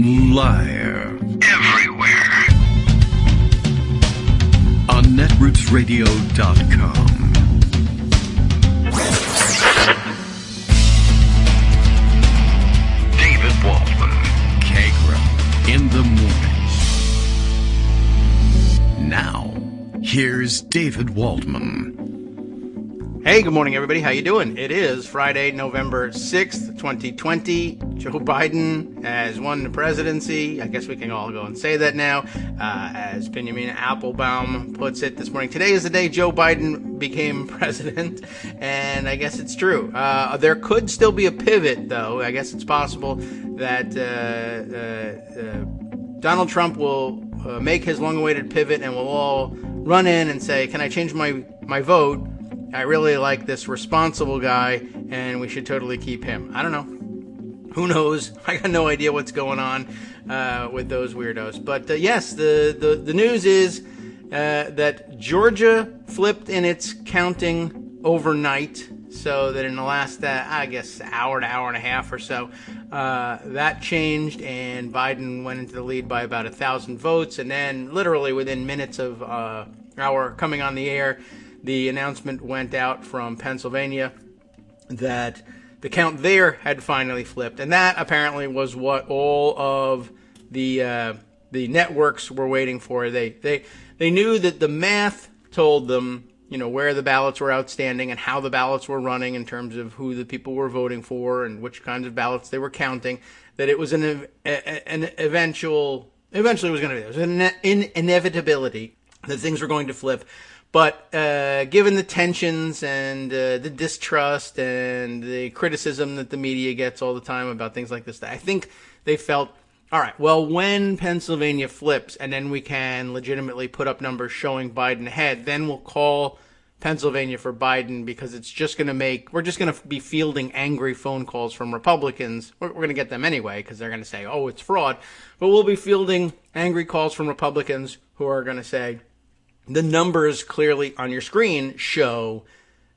Liar. Everywhere. On netrootsradio.com. David Waldman. Kagro. In the morning. Now, here's David Waldman. Hey, good morning, everybody. How you doing? It is Friday, November 6th, 2020. Joe Biden has won the presidency. I guess we can all go and say that now. As Benjamin Applebaum puts it this morning, today is the day Joe Biden became president, and I guess it's true. There could still be a pivot, though. I guess it's possible that Donald Trump will make his long-awaited pivot, and we'll all run in and say, can I change my vote? I really like this responsible guy, and we should totally keep him. I don't know. Who knows? I got no idea what's going on with those weirdos. But yes, the news is that Georgia flipped in its counting overnight, so that in the last, I guess, hour to hour and a half or so, that changed, and Biden went into the lead by about 1,000 votes. And then literally within minutes of our coming on the air, the announcement went out from Pennsylvania that the count there had finally flipped, and that apparently was what all of the networks were waiting for. They knew that the math told them, you know, where the ballots were outstanding and how the ballots were running in terms of who the people were voting for and which kinds of ballots they were counting. That it was an eventually it was going to be. There was an inevitability that things were going to flip. But given the tensions and the distrust and the criticism that the media gets all the time about things like this, I think they felt, all right, well, when Pennsylvania flips and then we can legitimately put up numbers showing Biden ahead, then we'll call Pennsylvania for Biden, because it's just going to we're just going to be fielding angry phone calls from Republicans. We're going to get them anyway, because they're going to say, oh, it's fraud. But we'll be fielding angry calls from Republicans who are going to say, the numbers clearly on your screen show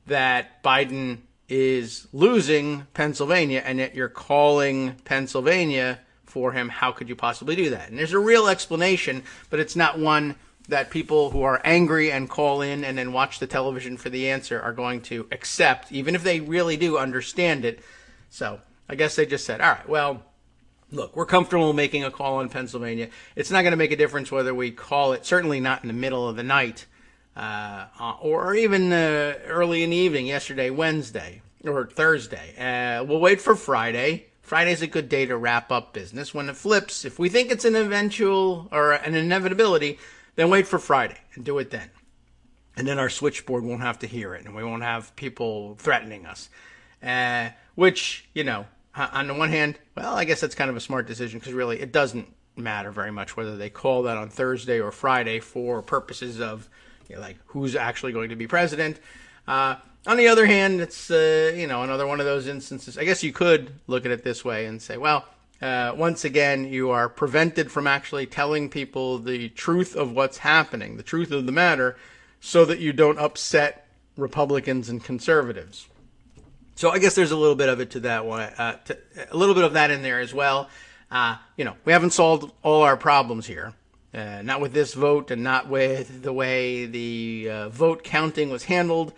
that Biden is losing Pennsylvania, and yet you're calling Pennsylvania for him. How could you possibly do that? And there's a real explanation, but it's not one that people who are angry and call in and then watch the television for the answer are going to accept, even if they really do understand it. So I guess they just said, all right, well, look, we're comfortable making a call in Pennsylvania. It's not going to make a difference whether we call it, certainly not in the middle of the night, or even early in the evening, yesterday, Wednesday, or Thursday. We'll wait for Friday. Friday's a good day to wrap up business. When it flips, if we think it's an eventual or an inevitability, then wait for Friday and do it then. And then our switchboard won't have to hear it, and we won't have people threatening us. Which, you know, on the one hand, well, I guess that's kind of a smart decision, because really it doesn't matter very much whether they call that on Thursday or Friday for purposes of, you know, like who's actually going to be president. On the other hand, it's, another one of those instances. I guess you could look at it this way and say, well, once again, you are prevented from actually telling people the truth of what's happening, the truth of the matter, so that you don't upset Republicans and conservatives. So I guess there's a little bit of it to that one, a little bit of that in there as well. We haven't solved all our problems here, not with this vote and not with the way the vote counting was handled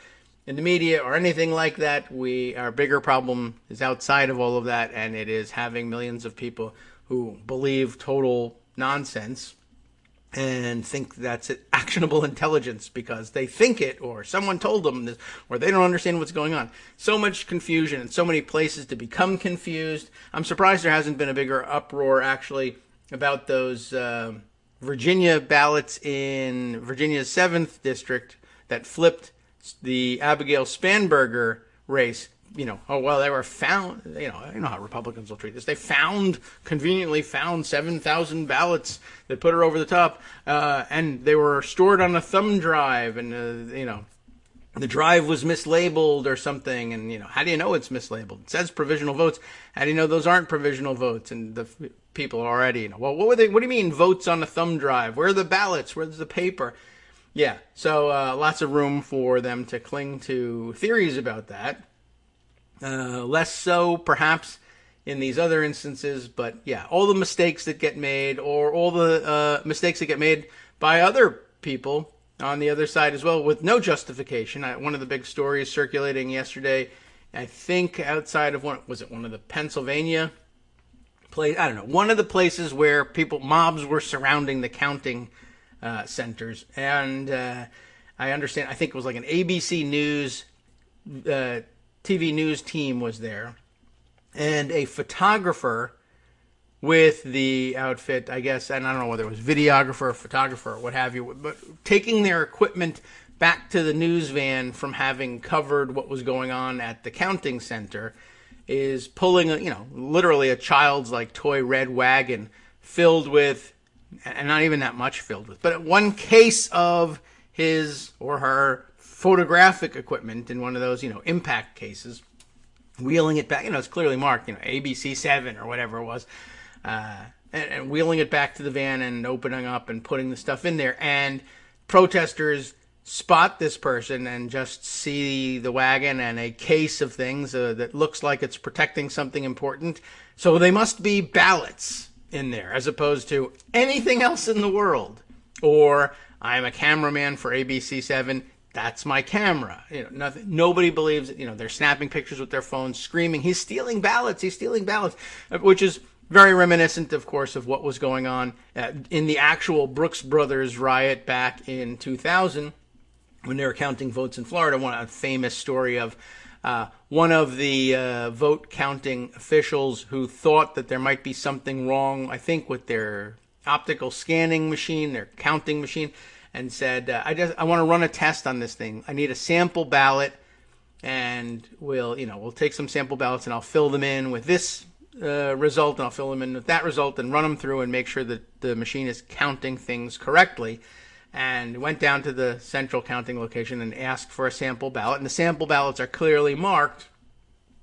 in the media or anything like that. Our bigger problem is outside of all of that, and it is having millions of people who believe total nonsense and think that's actionable intelligence because they think it, or someone told them this, or they don't understand what's going on. So much confusion and so many places to become confused. I'm surprised there hasn't been a bigger uproar, actually, about those Virginia ballots in Virginia's 7th district that flipped the Abigail Spanberger race. They were found, you know how Republicans will treat this. They conveniently found 7,000 ballots that put her over the top, and they were stored on a thumb drive, and, the drive was mislabeled or something, and, how do you know it's mislabeled? It says provisional votes. How do you know those aren't provisional votes? And the people already, well, what do you mean votes on a thumb drive? Where are the ballots? Where's the paper? Yeah, so lots of room for them to cling to theories about that. Less so, perhaps, in these other instances. But yeah, all the mistakes that get made, or all the mistakes that get made by other people on the other side as well, with no justification. One of the big stories circulating yesterday, I think outside of one of the Pennsylvania place, I don't know, one of the places where mobs were surrounding the counting centers. And I understand, I think it was like an ABC News TV news team was there, and a photographer with the outfit, I guess, and I don't know whether it was videographer, photographer, or what have you, but taking their equipment back to the news van from having covered what was going on at the counting center, is pulling, literally a child's like toy red wagon filled with, and not even that much filled with, but one case of his or her photographic equipment in one of those, impact cases, wheeling it back, it's clearly marked, ABC 7 or whatever it was, and wheeling it back to the van and opening up and putting the stuff in there. And protesters spot this person and just see the wagon and a case of things that looks like it's protecting something important. So they must be ballots in there as opposed to anything else in the world. Or I'm a cameraman for ABC 7. That's my camera. Nothing. Nobody believes it. They're snapping pictures with their phones, screaming, "He's stealing ballots! He's stealing ballots!" Which is very reminiscent, of course, of what was going on in the actual Brooks Brothers riot back in 2000 when they were counting votes in Florida. A famous story of one of the vote counting officials who thought that there might be something wrong, I think, with their optical scanning machine, their counting machine, and said, I want to run a test on this thing. I need a sample ballot, and we'll take some sample ballots and I'll fill them in with this result, and I'll fill them in with that result, and run them through and make sure that the machine is counting things correctly. And went down to the central counting location and asked for a sample ballot. And the sample ballots are clearly marked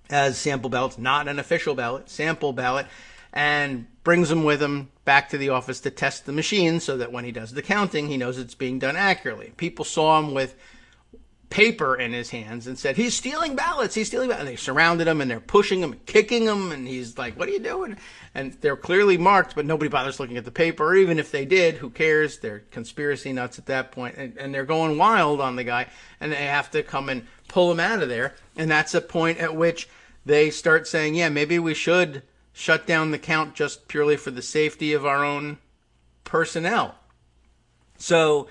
as sample ballots, not an official ballot, sample ballot, and brings them with him back to the office to test the machine so that when he does the counting, he knows it's being done accurately. People saw him with paper in his hands and said, "He's stealing ballots, he's stealing ballots." And they surrounded him and they're pushing him, kicking him, and he's like, "What are you doing?" And they're clearly marked, but nobody bothers looking at the paper. Or even if they did, who cares? They're conspiracy nuts at that point, and they're going wild on the guy, and they have to come and pull him out of there. And that's a point at which they start saying, yeah, maybe we should shut down the count just purely for the safety of our own personnel. So,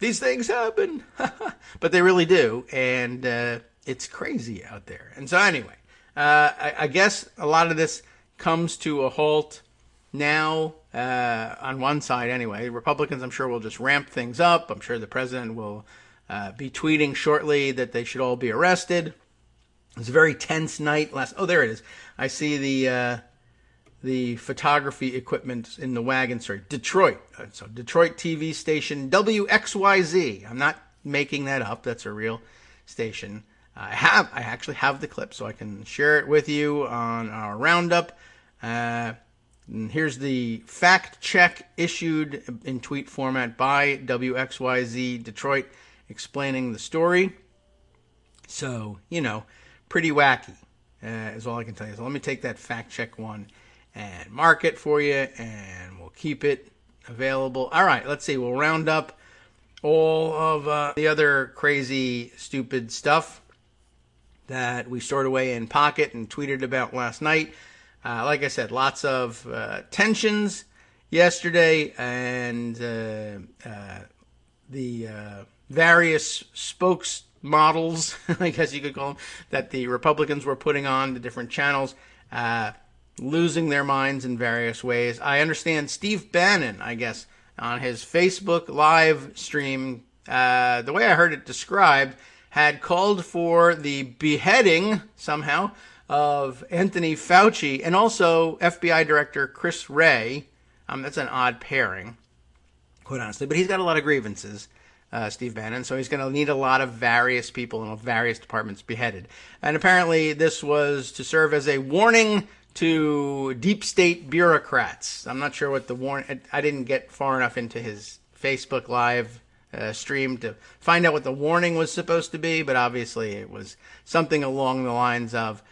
these things happen, but they really do, and it's crazy out there. And so anyway, I guess a lot of this comes to a halt now, on one side anyway. Republicans, I'm sure, will just ramp things up. I'm sure the president will be tweeting shortly that they should all be arrested. It was a very tense night there it is. I see the photography equipment in the wagon. Sorry, Detroit. So Detroit TV station WXYZ. I'm not making that up. That's a real station. I actually have the clip, so I can share it with you on our roundup. And here's the fact check issued in tweet format by WXYZ Detroit explaining the story. So, pretty wacky is all I can tell you. So let me take that fact check one and mark it for you, and we'll keep it available. All right, let's see. We'll round up all of the other crazy, stupid stuff that we stored away in Pocket and tweeted about last night. Like I said, lots of tensions yesterday, and the various spokesmodels, I guess you could call them, that the Republicans were putting on the different channels, losing their minds in various ways. I understand Steve Bannon, I guess, on his Facebook live stream, the way I heard it described, had called for the beheading, somehow, of Anthony Fauci and also FBI Director Chris Wray. That's an odd pairing, quite honestly, but he's got a lot of grievances, Steve Bannon, so he's going to need a lot of various people in various departments beheaded. And apparently this was to serve as a warning to deep state bureaucrats. I'm not sure what the warning... I didn't get far enough into his Facebook Live stream to find out what the warning was supposed to be, but obviously it was something along the lines of,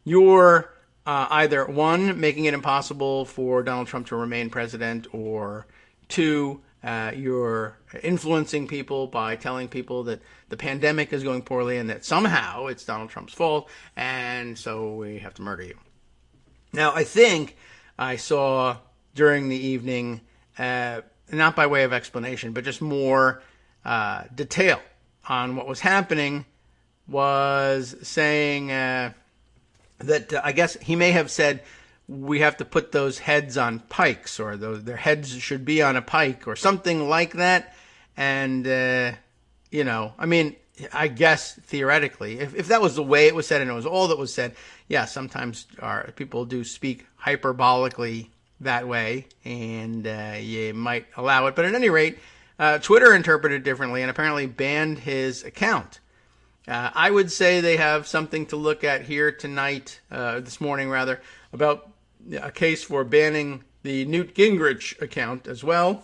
your either one, making it impossible for Donald Trump to remain president, or two, you're influencing people by telling people that the pandemic is going poorly and that somehow it's Donald Trump's fault, and so we have to murder you. Now, I think I saw during the evening, not by way of explanation, but just more detail on what was happening, was saying that I guess he may have said we have to put those heads on pikes, or their heads should be on a pike, or something like that. And, I mean, I guess theoretically, if that was the way it was said and it was all that was said, yeah, sometimes people do speak hyperbolically that way, and you might allow it. But at any rate, Twitter interpreted it differently and apparently banned his account. I would say they have something to look at here tonight, this morning rather, about a case for banning the Newt Gingrich account as well.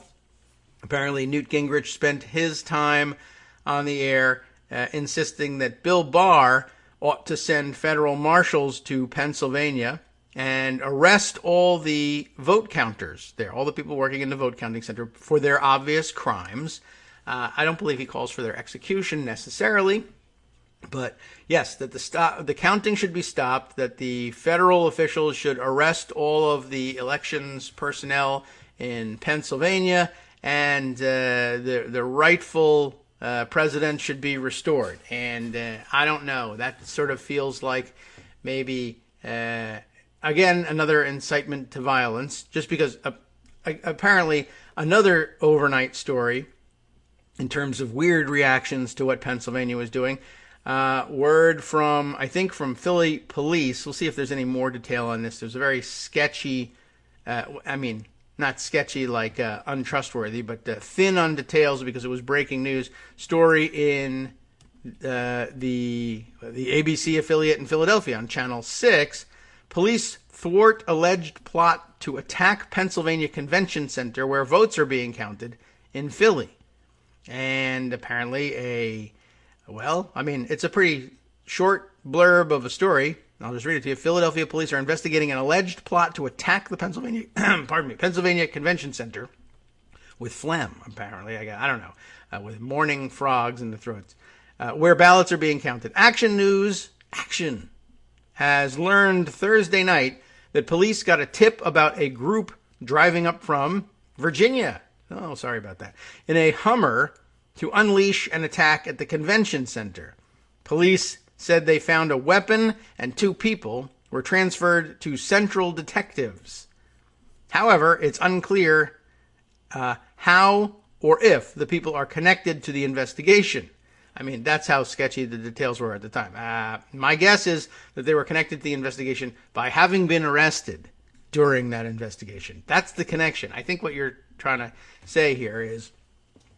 Apparently Newt Gingrich spent his time on the air insisting that Bill Barr ought to send federal marshals to Pennsylvania and arrest all the vote counters there, all the people working in the vote counting center, for their obvious crimes. I don't believe he calls for their execution necessarily. But yes, that the counting should be stopped, that the federal officials should arrest all of the elections personnel in Pennsylvania, and the rightful president should be restored. And I don't know, that sort of feels like maybe, again, another incitement to violence, just because apparently another overnight story in terms of weird reactions to what Pennsylvania was doing. Word from, I think, from Philly police. We'll see if there's any more detail on this. There's a very sketchy, not sketchy like untrustworthy, but thin on details because it was breaking news, story in the ABC affiliate in Philadelphia on Channel 6. Police thwart alleged plot to attack Pennsylvania Convention Center where votes are being counted in Philly. And apparently it's a pretty short blurb of a story. I'll just read it to you. Philadelphia police are investigating an alleged plot to attack the Pennsylvania Convention Center with phlegm, apparently. I don't know, with morning frogs in the throats, where ballots are being counted. Action News has learned Thursday night that police got a tip about a group driving up from Virginia. Oh, sorry about that. In a Hummer to unleash an attack at the convention center. Police said they found a weapon and 2 people were transferred to central detectives. However, it's unclear how or if the people are connected to the investigation. I mean, that's how sketchy the details were at the time. My guess is that they were connected to the investigation by having been arrested during that investigation. That's the connection. I think what you're trying to say here is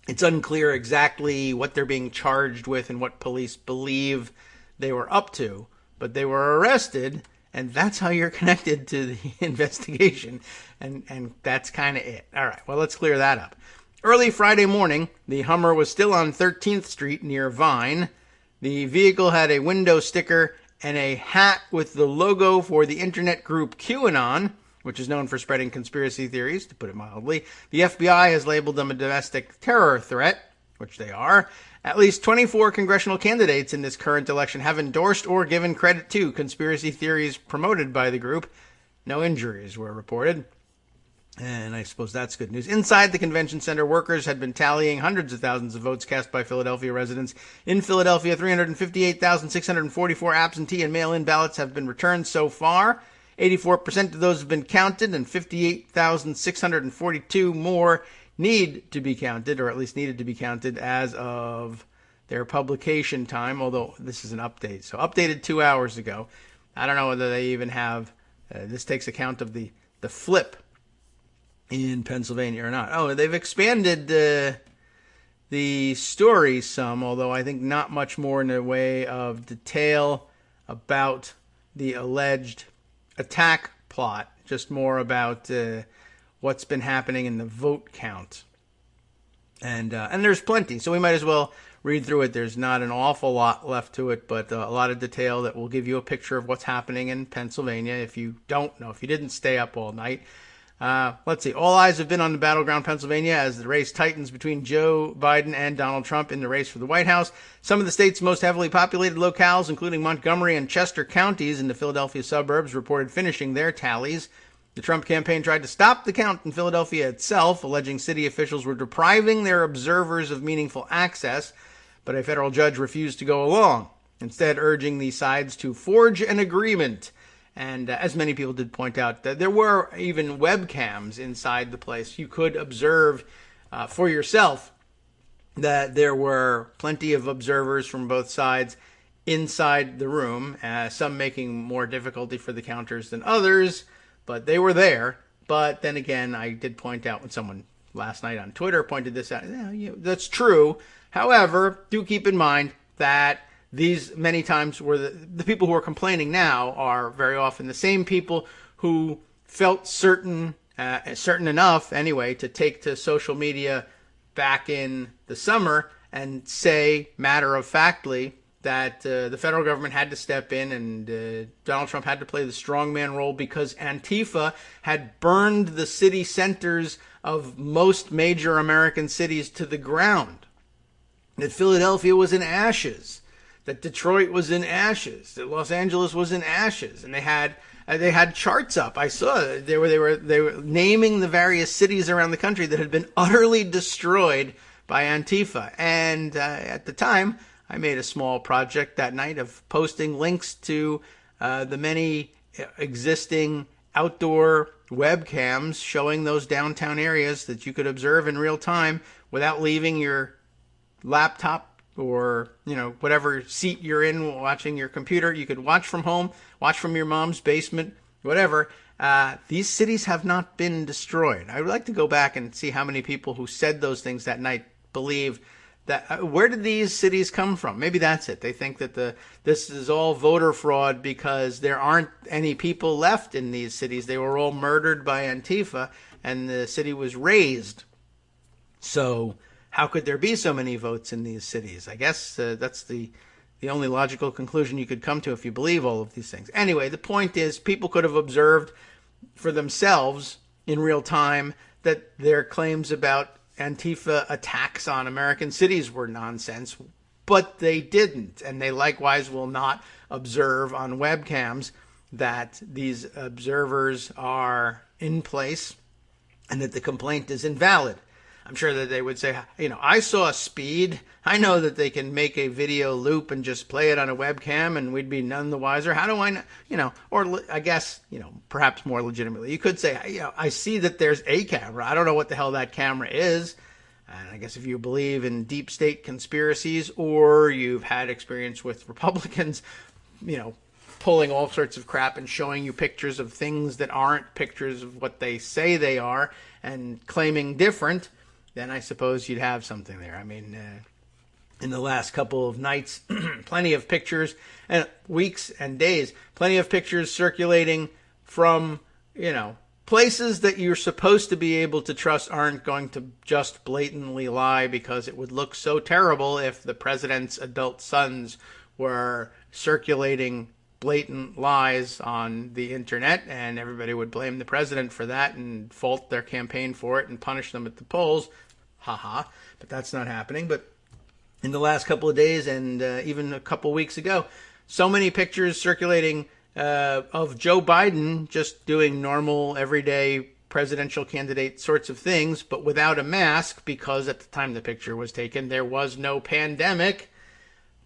it's unclear exactly what they're being charged with and what police believe they were up to, but they were arrested, and that's how you're connected to the investigation, and that's kind of it. All right, well, let's clear that up. Early Friday morning, the Hummer was still on 13th Street near Vine. The vehicle had a window sticker and a hat with the logo for the internet group QAnon, which is known for spreading conspiracy theories, to put it mildly. The FBI has labeled them a domestic terror threat, which they are. At least 24 congressional candidates in this current election have endorsed or given credit to conspiracy theories promoted by the group. No injuries were reported. And I suppose that's good news. Inside the convention center, workers had been tallying hundreds of thousands of votes cast by Philadelphia residents. In Philadelphia, 358,644 absentee and mail-in ballots have been returned so far. 84% of those have been counted, and 58,642 more need to be counted, or at least needed to be counted as of their publication time, although this is an update. So updated 2 hours ago. I don't know whether they even have, this takes account of the flip in Pennsylvania or not. Oh, they've expanded the story some, although I think not much more in the way of detail about the alleged attack plot, just more about what's been happening in the vote count. And there's plenty, so we might as well read through it, there's not an awful lot left to it, but a lot of detail that will give you a picture of what's happening in Pennsylvania if you don't know, if you didn't stay up all night. Let's see. All eyes have been on the battleground Pennsylvania as the race tightens between Joe Biden and Donald Trump in the race for the White House. Some of the state's most heavily populated locales, including Montgomery and Chester counties in the Philadelphia suburbs, reported finishing their tallies. The Trump campaign tried to stop the count in Philadelphia itself, alleging city officials were depriving their observers of meaningful access, but a federal judge refused to go along, instead urging the sides to forge an agreement. And as many people did point out, there were even webcams inside the place. You could observe for yourself that there were plenty of observers from both sides inside the room, some making more difficulty for the counters than others, but they were there. But then again, I did point out when someone last night on Twitter pointed this out, that's true. However, do keep in mind that these many times were the people who are complaining now are very often the same people who felt certain enough anyway to take to social media back in the summer and say matter-of-factly that the federal government had to step in and Donald Trump had to play the strongman role because Antifa had burned the city centers of most major American cities to the ground, that Philadelphia was in ashes, that Detroit was in ashes, that Los Angeles was in ashes, and they had charts up. I saw they were naming the various cities around the country that had been utterly destroyed by Antifa. And at the time, I made a small project that night of posting links to the many existing outdoor webcams showing those downtown areas that you could observe in real time without leaving your laptop or, whatever seat you're in watching your computer. You could watch from home, watch from your mom's basement, whatever. These cities have not been destroyed. I would like to go back and see how many people who said those things that night believe that. Where did these cities come from? Maybe that's it. They think that this is all voter fraud because there aren't any people left in these cities. They were all murdered by Antifa and the city was razed. So how could there be so many votes in these cities? I guess that's the only logical conclusion you could come to if you believe all of these things. Anyway, the point is people could have observed for themselves in real time that their claims about Antifa attacks on American cities were nonsense, but they didn't. And they likewise will not observe on webcams that these observers are in place and that the complaint is invalid. I'm sure that they would say, I saw speed. I know that they can make a video loop and just play it on a webcam and we'd be none the wiser. How do I know? Or I guess, perhaps more legitimately, you could say, I see that there's a camera. I don't know what the hell that camera is. And I guess if you believe in deep state conspiracies or you've had experience with Republicans, pulling all sorts of crap and showing you pictures of things that aren't pictures of what they say they are and claiming different, then I suppose you'd have something there. I mean, in the last couple of nights, plenty of pictures, and weeks and days, plenty of pictures circulating from, places that you're supposed to be able to trust aren't going to just blatantly lie because it would look so terrible if the president's adult sons were circulating blatant lies on the internet and everybody would blame the president for that and fault their campaign for it and punish them at the polls. Haha. But that's not happening. But in the last couple of days and even a couple weeks ago, so many pictures circulating of Joe Biden just doing normal, everyday presidential candidate sorts of things, but without a mask because at the time the picture was taken, there was no pandemic.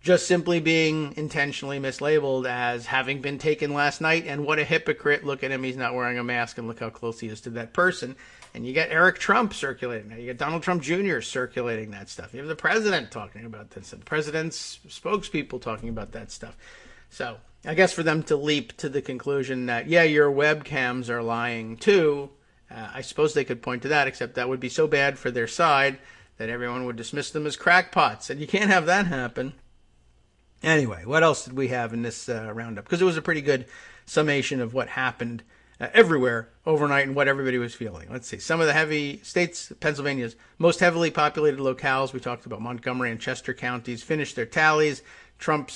Just simply being intentionally mislabeled as having been taken last night. And what a hypocrite. Look at him. He's not wearing a mask and look how close he is to that person. And you get Eric Trump circulating that. You get Donald Trump Jr. circulating that stuff. You have the president talking about this. The president's spokespeople talking about that stuff. So I guess for them to leap to the conclusion that, your webcams are lying too, I suppose they could point to that, except that would be so bad for their side that everyone would dismiss them as crackpots. And you can't have that happen. Anyway, what else did we have in this roundup? Because it was a pretty good summation of what happened everywhere overnight and what everybody was feeling. Let's see. Some of the heavy states, Pennsylvania's most heavily populated locales, we talked about Montgomery and Chester counties, finished their tallies. Trump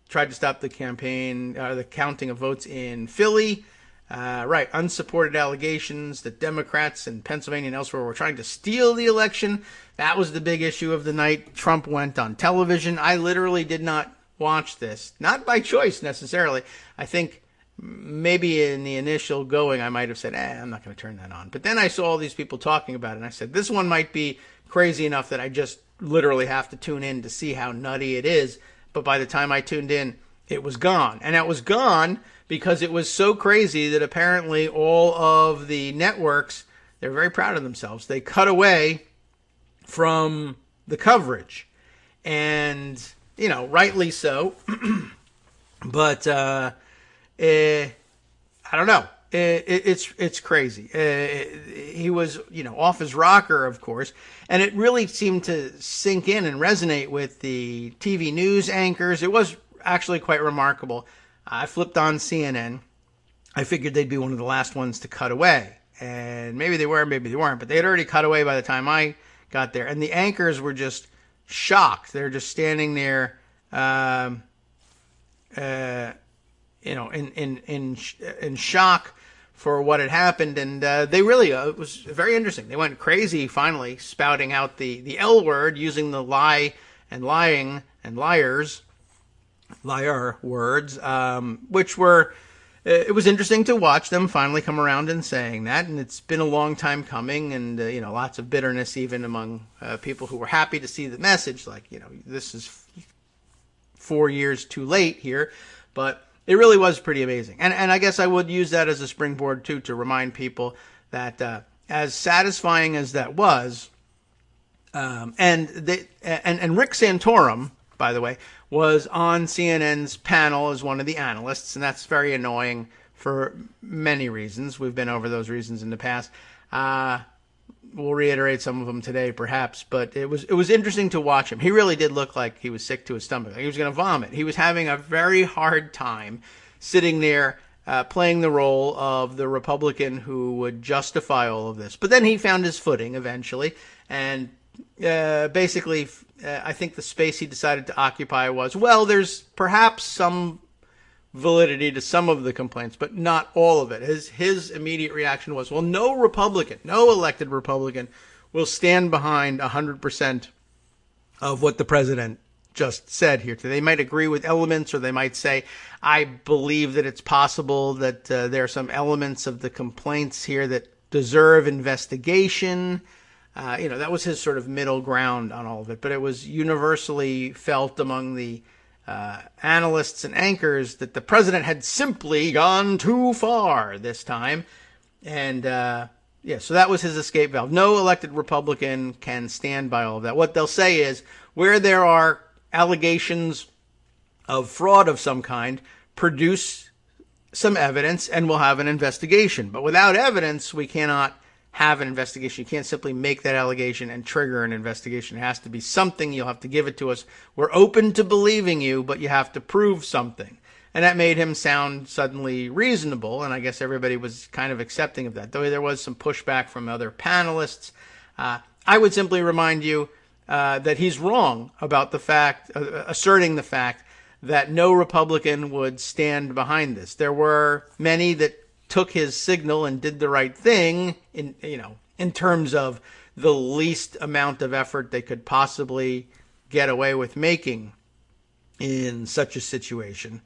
tried to stop the counting of votes in Philly. Unsupported allegations that Democrats in Pennsylvania and elsewhere were trying to steal the election. That was the big issue of the night. Trump went on television. I literally did not watch this, not by choice necessarily. I think maybe in the initial going, I might have said, I'm not going to turn that on. But then I saw all these people talking about it, and I said, this one might be crazy enough that I just literally have to tune in to see how nutty it is. But by the time I tuned in, it was gone. And it was gone because it was so crazy that apparently all of the networks, they're very proud of themselves. They cut away from the coverage. And, rightly so. But I don't know. It's crazy. He was, off his rocker, of course, and it really seemed to sink in and resonate with the TV news anchors. It was actually quite remarkable. I flipped on CNN. I figured they'd be one of the last ones to cut away, and maybe they were, maybe they weren't, but they had already cut away by the time I got there, and the anchors were just shocked. They're just standing there, in shock for what had happened, and they really, it was very interesting. They went crazy, finally, spouting out the L word, using the lie and lying and liar words, which were, it was interesting to watch them finally come around and saying that, and it's been a long time coming, and, lots of bitterness even among people who were happy to see the message, like, this is 4 years too late here, but it really was pretty amazing. And I guess I would use that as a springboard, too, to remind people that as satisfying as that was, and Rick Santorum, by the way, was on CNN's panel as one of the analysts, and that's very annoying for many reasons. We've been over those reasons in the past. We'll reiterate some of them today, perhaps, but it was interesting to watch him. He really did look like he was sick to his stomach. Like he was going to vomit. He was having a very hard time sitting there playing the role of the Republican who would justify all of this. But then he found his footing eventually, and basically, I think the space he decided to occupy was, well, there's perhaps some validity to some of the complaints, but not all of it. His immediate reaction was, well, no elected Republican will stand behind 100% of what the president just said here today. They might agree with elements, or they might say, I believe that it's possible that there are some elements of the complaints here that deserve investigation. That was his sort of middle ground on all of it, but it was universally felt among the analysts and anchors that the president had simply gone too far this time. And so that was his escape valve. No elected Republican can stand by all of that. What they'll say is, where there are allegations of fraud of some kind, produce some evidence and we'll have an investigation. But without evidence, we cannot have an investigation. You can't simply make that allegation and trigger an investigation. It has to be something. You'll have to give it to us. We're open to believing you, but you have to prove something. And that made him sound suddenly reasonable, and I guess everybody was kind of accepting of that, though there was some pushback from other panelists. I would simply remind you that he's wrong about the fact, asserting the fact that no Republican would stand behind this. There were many that took his signal and did the right thing in terms of the least amount of effort they could possibly get away with making in such a situation.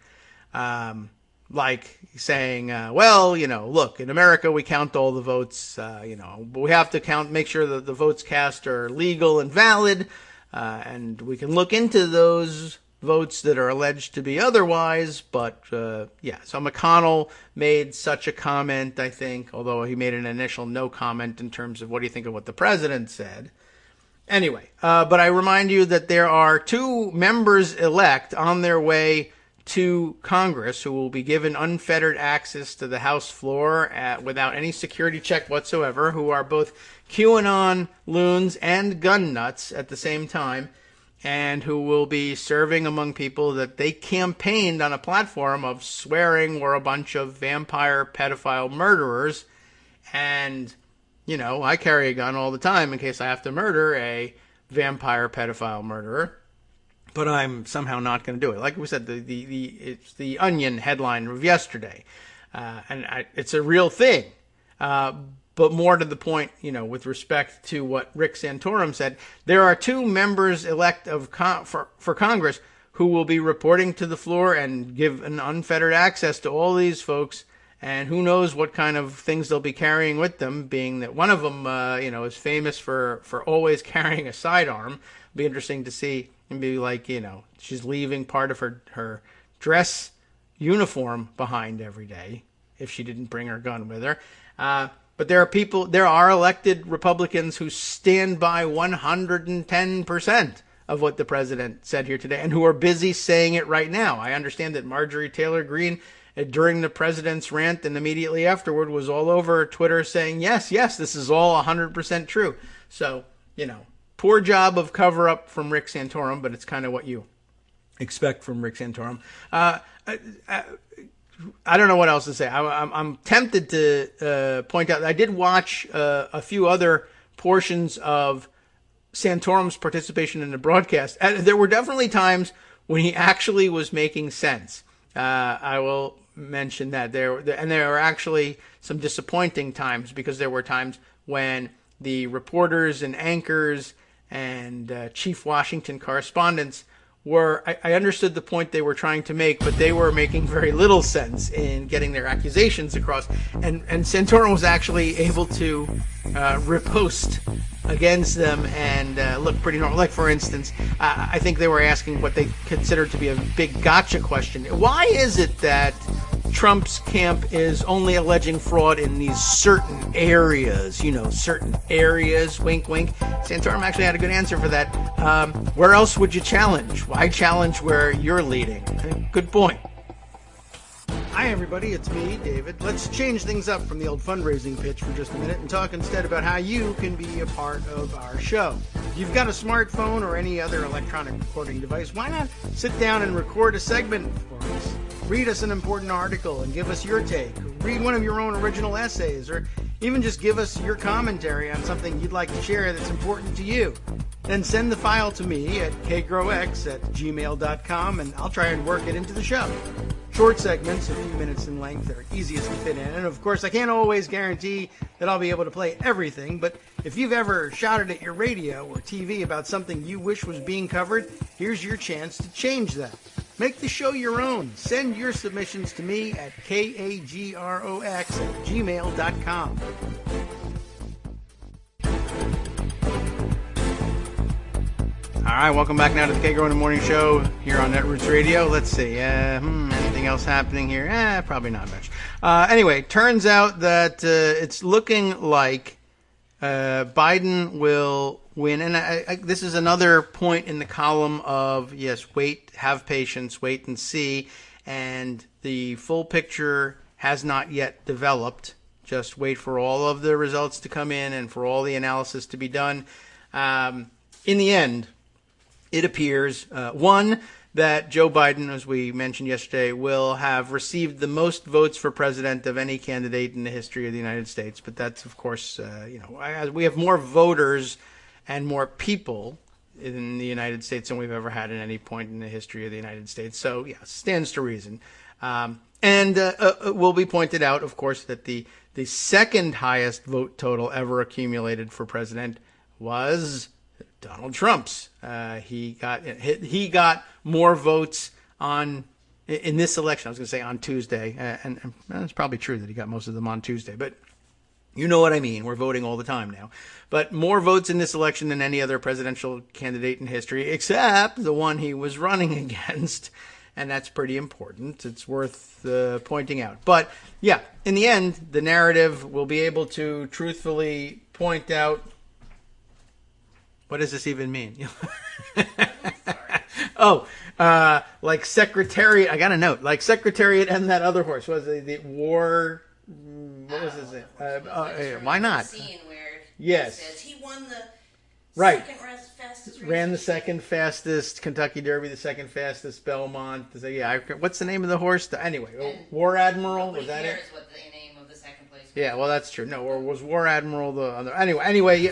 Like saying, look, in America, we count all the votes, but we have to make sure that the votes cast are legal and valid. And we can look into those votes that are alleged to be otherwise. But, so McConnell made such a comment, I think, although he made an initial no comment in terms of what do you think of what the president said. Anyway, but I remind you that there are 2 members-elect on their way to Congress who will be given unfettered access to the House floor without any security check whatsoever, who are both QAnon loons and gun nuts at the same time. and who will be serving among people that they campaigned on a platform of swearing were a bunch of vampire pedophile murderers. And, I carry a gun all the time in case I have to murder a vampire pedophile murderer. But I'm somehow not going to do it. Like we said, it's the Onion headline of yesterday. It's a real thing. But more to the point, with respect to what Rick Santorum said, there are 2 members elect for Congress who will be reporting to the floor and give an unfettered access to all these folks. And who knows what kind of things they'll be carrying with them, being that one of them, is famous for always carrying a sidearm. It'll be interesting to see and be like, she's leaving part of her dress uniform behind every day if she didn't bring her gun with her. But there are elected Republicans who stand by 110% of what the president said here today and who are busy saying it right now. I understand that Marjorie Taylor Greene, during the president's rant and immediately afterward, was all over Twitter saying, yes, this is all 100% true. So, poor job of cover up from Rick Santorum, but it's kind of what you expect from Rick Santorum. I don't know what else to say. I'm tempted to point out, I did watch a few other portions of Santorum's participation in the broadcast. There were definitely times when he actually was making sense. I will mention that there were actually some disappointing times, because there were times when the reporters and anchors and chief Washington correspondents I understood the point they were trying to make, but they were making very little sense in getting their accusations across. And Santorum was actually able to riposte against them and look pretty normal. Like, for instance, I think they were asking what they considered to be a big gotcha question. Why is it that Trump's camp is only alleging fraud in these certain areas, certain areas, wink, wink. Santorum actually had a good answer for that. Where else would you challenge? Why challenge where you're leading? Good point. Hi, everybody. It's me, David. Let's change things up from the old fundraising pitch for just a minute and talk instead about how you can be a part of our show. If you've got a smartphone or any other electronic recording device, why not sit down and record a segment for us? Read us an important article and give us your take. Read one of your own original essays, or even just give us your commentary on something you'd like to share that's important to you. Then send the file to me at kagrox@gmail.com, and I'll try and work it into the show. Short segments, a few minutes in length, are easiest to fit in. And of course, I can't always guarantee that I'll be able to play everything, but if you've ever shouted at your radio or TV about something you wish was being covered, here's your chance to change that. Make the show your own. Send your submissions to me at kagrox@gmail.com. All right, welcome back now to the Kagro in the Morning Show here on Netroots Radio. Let's see, anything else happening here? Probably not much. Anyway, turns out that it's looking like Biden will win. And this is another point in the column of, yes, wait, have patience, wait and see. And the full picture has not yet developed. Just wait for all of the results to come in and for all the analysis to be done. In the end, it appears, one, that Joe Biden, as we mentioned yesterday, will have received the most votes for president of any candidate in the history of the United States. But that's, of course, we have more voters and more people in the United States than we've ever had at any point in the history of the United States. So, yeah, stands to reason. And it will be pointed out, of course, that the second highest vote total ever accumulated for president was Donald Trump's. He got more votes in this election. I was going to say on Tuesday, and it's probably true that he got most of them on Tuesday, but you know what I mean. We're voting all the time now. But more votes in this election than any other presidential candidate in history, except the one he was running against. And that's pretty important. It's worth pointing out. But, yeah, in the end, the narrative will be able to truthfully point out. What does this even mean? Like Secretariat. I got a note. Like Secretariat and that other horse. Was it the war? What was this? Why not? Scene where yes. he says he won Right. Fastest Ran the second fastest Kentucky Derby, the second fastest Belmont. Yeah, what's the name of the horse? Anyway, War Admiral, was that it? What the name of the second place was. Yeah, well, that's true. No, or was War Admiral the other? Anyway,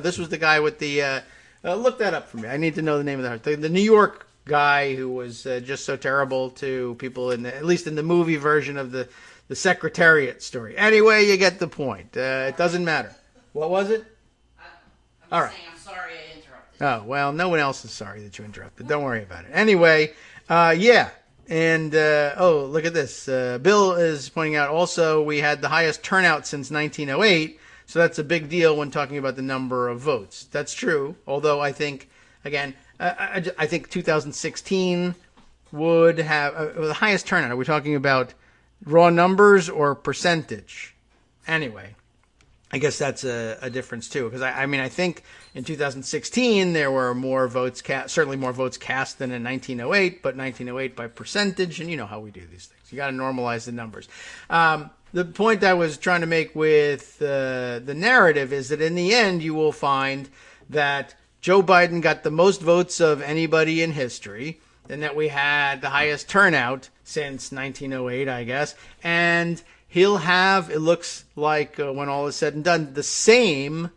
this was the guy with the. Look that up for me. I need to know the name of the horse. The New York guy who was just so terrible to people at least in the movie version of the Secretariat story. Anyway, you get the point. It doesn't matter. What was it? I'm saying I'm sorry I interrupted. Oh, well, no one else is sorry that you interrupted. Don't worry about it. Anyway, yeah. And, look at this. Bill is pointing out also we had the highest turnout since 1908. So that's a big deal when talking about the number of votes. That's true. Although I think, again, I think 2016 would have the highest turnout. Are we talking about raw numbers or percentage? Anyway. I guess that's a difference too, because I think in 2016 there were more votes cast, certainly more votes cast than in 1908, but 1908 by percentage, and you know how we do these things. You got to normalize the numbers. The point I was trying to make with the narrative is that in the end you will find that Joe Biden got the most votes of anybody in history, and that we had the highest turnout since 1908, I guess, and he'll have, it looks like when all is said and done, the same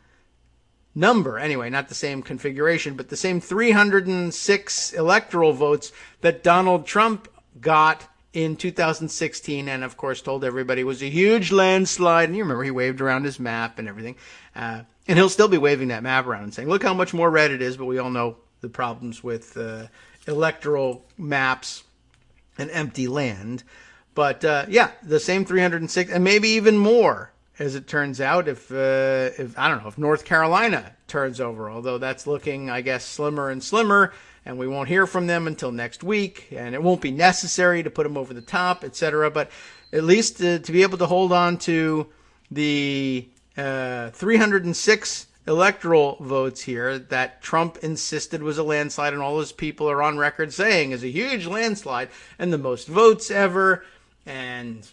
number, anyway, not the same configuration, but the same 306 electoral votes that Donald Trump got in 2016 and, of course, told everybody was a huge landslide. And you remember he waved around his map and everything. And he'll still be waving that map around and saying, look how much more red it is, but we all know the problems with electoral maps and empty land. But, the same 306 and maybe even more, as it turns out, if I don't know, if North Carolina turns over, although that's looking, I guess, slimmer and slimmer, and we won't hear from them until next week, and it won't be necessary to put them over the top, etc. But at least to be able to hold on to the 306 electoral votes here that Trump insisted was a landslide, and all his people are on record saying is a huge landslide and the most votes ever. And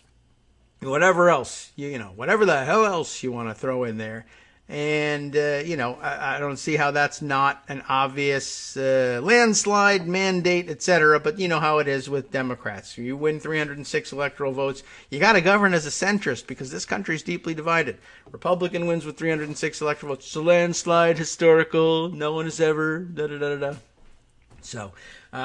whatever else, whatever the hell else you want to throw in there. And, I don't see how that's not an obvious landslide, mandate, etc. But you know how it is with Democrats. You win 306 electoral votes, you got to govern as a centrist because this country is deeply divided. Republican wins with 306 electoral votes. It's a landslide, historical, no one has ever, da-da-da-da-da. So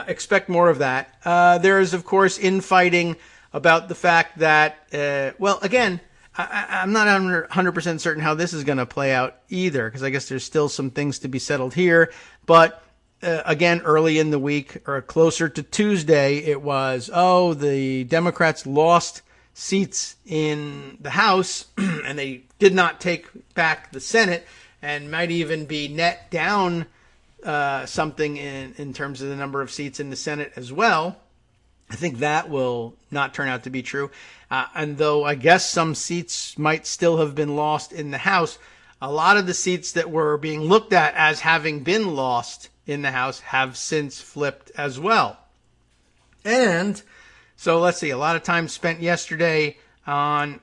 expect more of that. There is, of course, infighting about the fact that, again, I'm not 100% certain how this is going to play out either, because I guess there's still some things to be settled here. But again, early in the week or closer to Tuesday, it was, the Democrats lost seats in the House and they did not take back the Senate and might even be net down something in terms of the number of seats in the Senate as well. I think that will not turn out to be true. And though I guess some seats might still have been lost in the House, a lot of the seats that were being looked at as having been lost in the House have since flipped as well. And so let's see, a lot of time spent yesterday on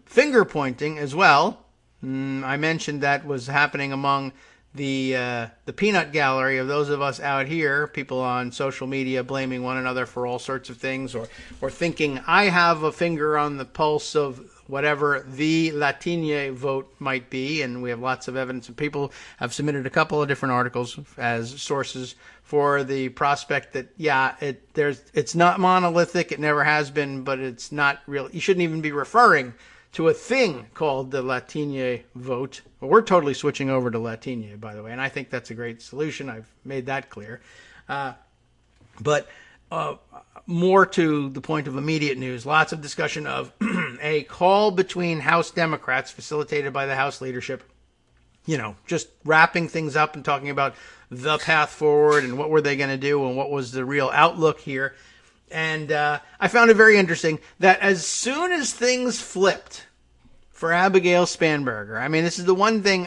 finger pointing as well. I mentioned that was happening among the peanut gallery of those of us out here, people on social media blaming one another for all sorts of things, or thinking I have a finger on the pulse of whatever the Latine vote might be, and we have lots of evidence, and people have submitted a couple of different articles as sources for the prospect that it's not monolithic, it never has been, but it's not real. You shouldn't even be referring to a thing called the Latine vote. Well, we're totally switching over to Latine, by the way, and I think that's a great solution. I've made that clear. But more to the point of immediate news, lots of discussion of a call between House Democrats facilitated by the House leadership, just wrapping things up and talking about the path forward and what were they going to do and what was the real outlook here. And I found it very interesting that as soon as things flipped for Abigail Spanberger, I mean, this is the one thing,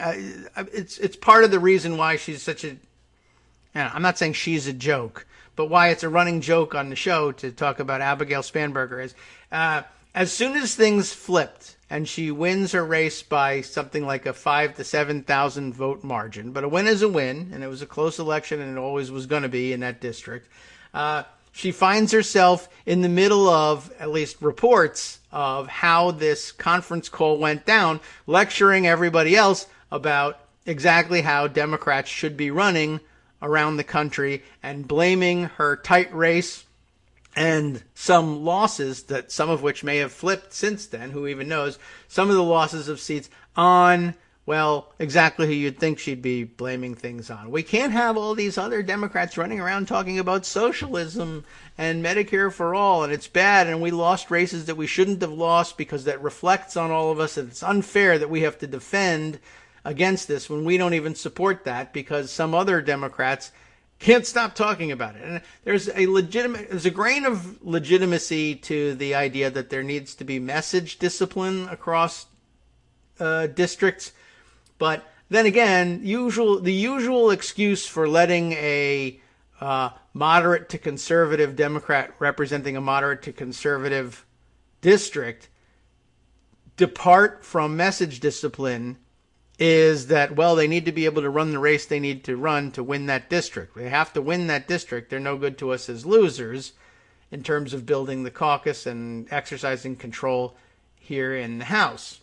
it's part of the reason why she's such a, I'm not saying she's a joke, but why it's a running joke on the show to talk about Abigail Spanberger is as soon as things flipped and she wins her race by something like a 5 to 7,000 vote margin, but a win is a win, and it was a close election, and it always was going to be in that district. She finds herself in the middle of, at least reports of how this conference call went down, lecturing everybody else about exactly how Democrats should be running around the country, and blaming her tight race and some losses, that some of which may have flipped since then, who even knows, some of the losses of seats on, well, exactly who you'd think she'd be blaming things on. We can't have all these other Democrats running around talking about socialism and Medicare for all, and it's bad, and we lost races that we shouldn't have lost because that reflects on all of us, and it's unfair that we have to defend against this when we don't even support that because some other Democrats can't stop talking about it. And there's a grain of legitimacy to the idea that there needs to be message discipline across districts. But then again, the usual excuse for letting a moderate to conservative Democrat representing a moderate to conservative district depart from message discipline is that, well, they need to be able to run the race they need to run to win that district. They have to win that district. They're no good to us as losers in terms of building the caucus and exercising control here in the House.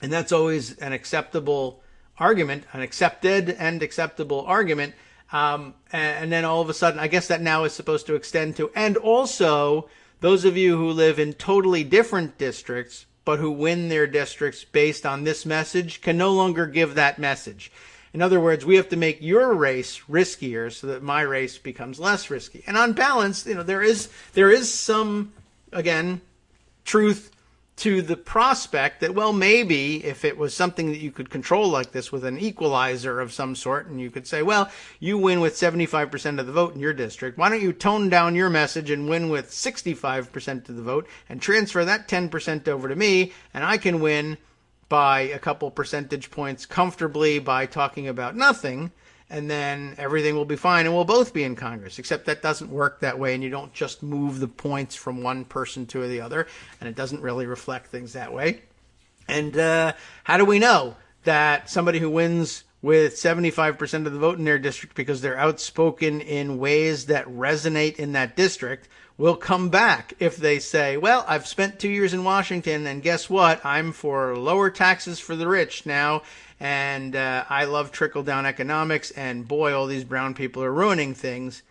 And that's always an acceptable argument, an accepted and acceptable argument. And then all of a sudden, I guess that now is supposed to extend to, and also those of you who live in totally different districts, but who win their districts based on this message, can no longer give that message. In other words, we have to make your race riskier so that my race becomes less risky. And on balance, there is some, again, truth to the prospect that, well, maybe if it was something that you could control like this with an equalizer of some sort, and you could say, well, you win with 75% of the vote in your district, why don't you tone down your message and win with 65% of the vote and transfer that 10% over to me, and I can win by a couple percentage points comfortably by talking about nothing, and then everything will be fine and we'll both be in Congress. Except that doesn't work that way, and you don't just move the points from one person to the other, and it doesn't really reflect things that way. And how do we know that somebody who wins with 75% of the vote in their district because they're outspoken in ways that resonate in that district will come back if they say, well, I've spent 2 years in Washington, and guess what? I'm for lower taxes for the rich now, and I love trickle-down economics, and boy, all these brown people are ruining things.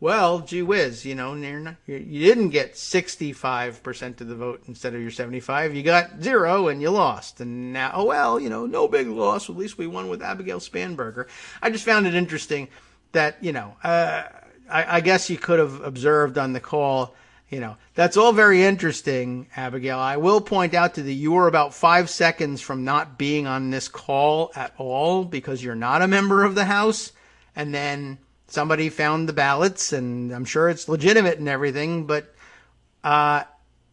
Well, gee whiz, you didn't get 65% of the vote instead of your 75. You got 0 and you lost. And now, oh well, no big loss. At least we won with Abigail Spanberger. I just found it interesting that, I guess you could have observed on the call, that's all very interesting, Abigail. I will point out to you were about 5 seconds from not being on this call at all because you're not a member of the House. And then somebody found the ballots, and I'm sure it's legitimate and everything, but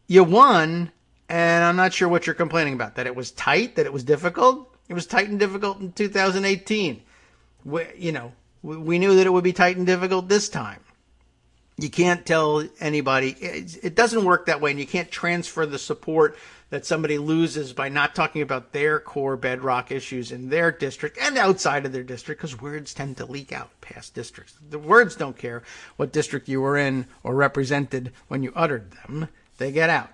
you won, and I'm not sure what you're complaining about. That it was tight, that it was difficult? It was tight and difficult in 2018. We knew that it would be tight and difficult this time. You can't tell anybody. It doesn't work that way, and you can't transfer the support that somebody loses by not talking about their core bedrock issues in their district and outside of their district, because words tend to leak out past districts. The words don't care what district you were in or represented when you uttered them. They get out.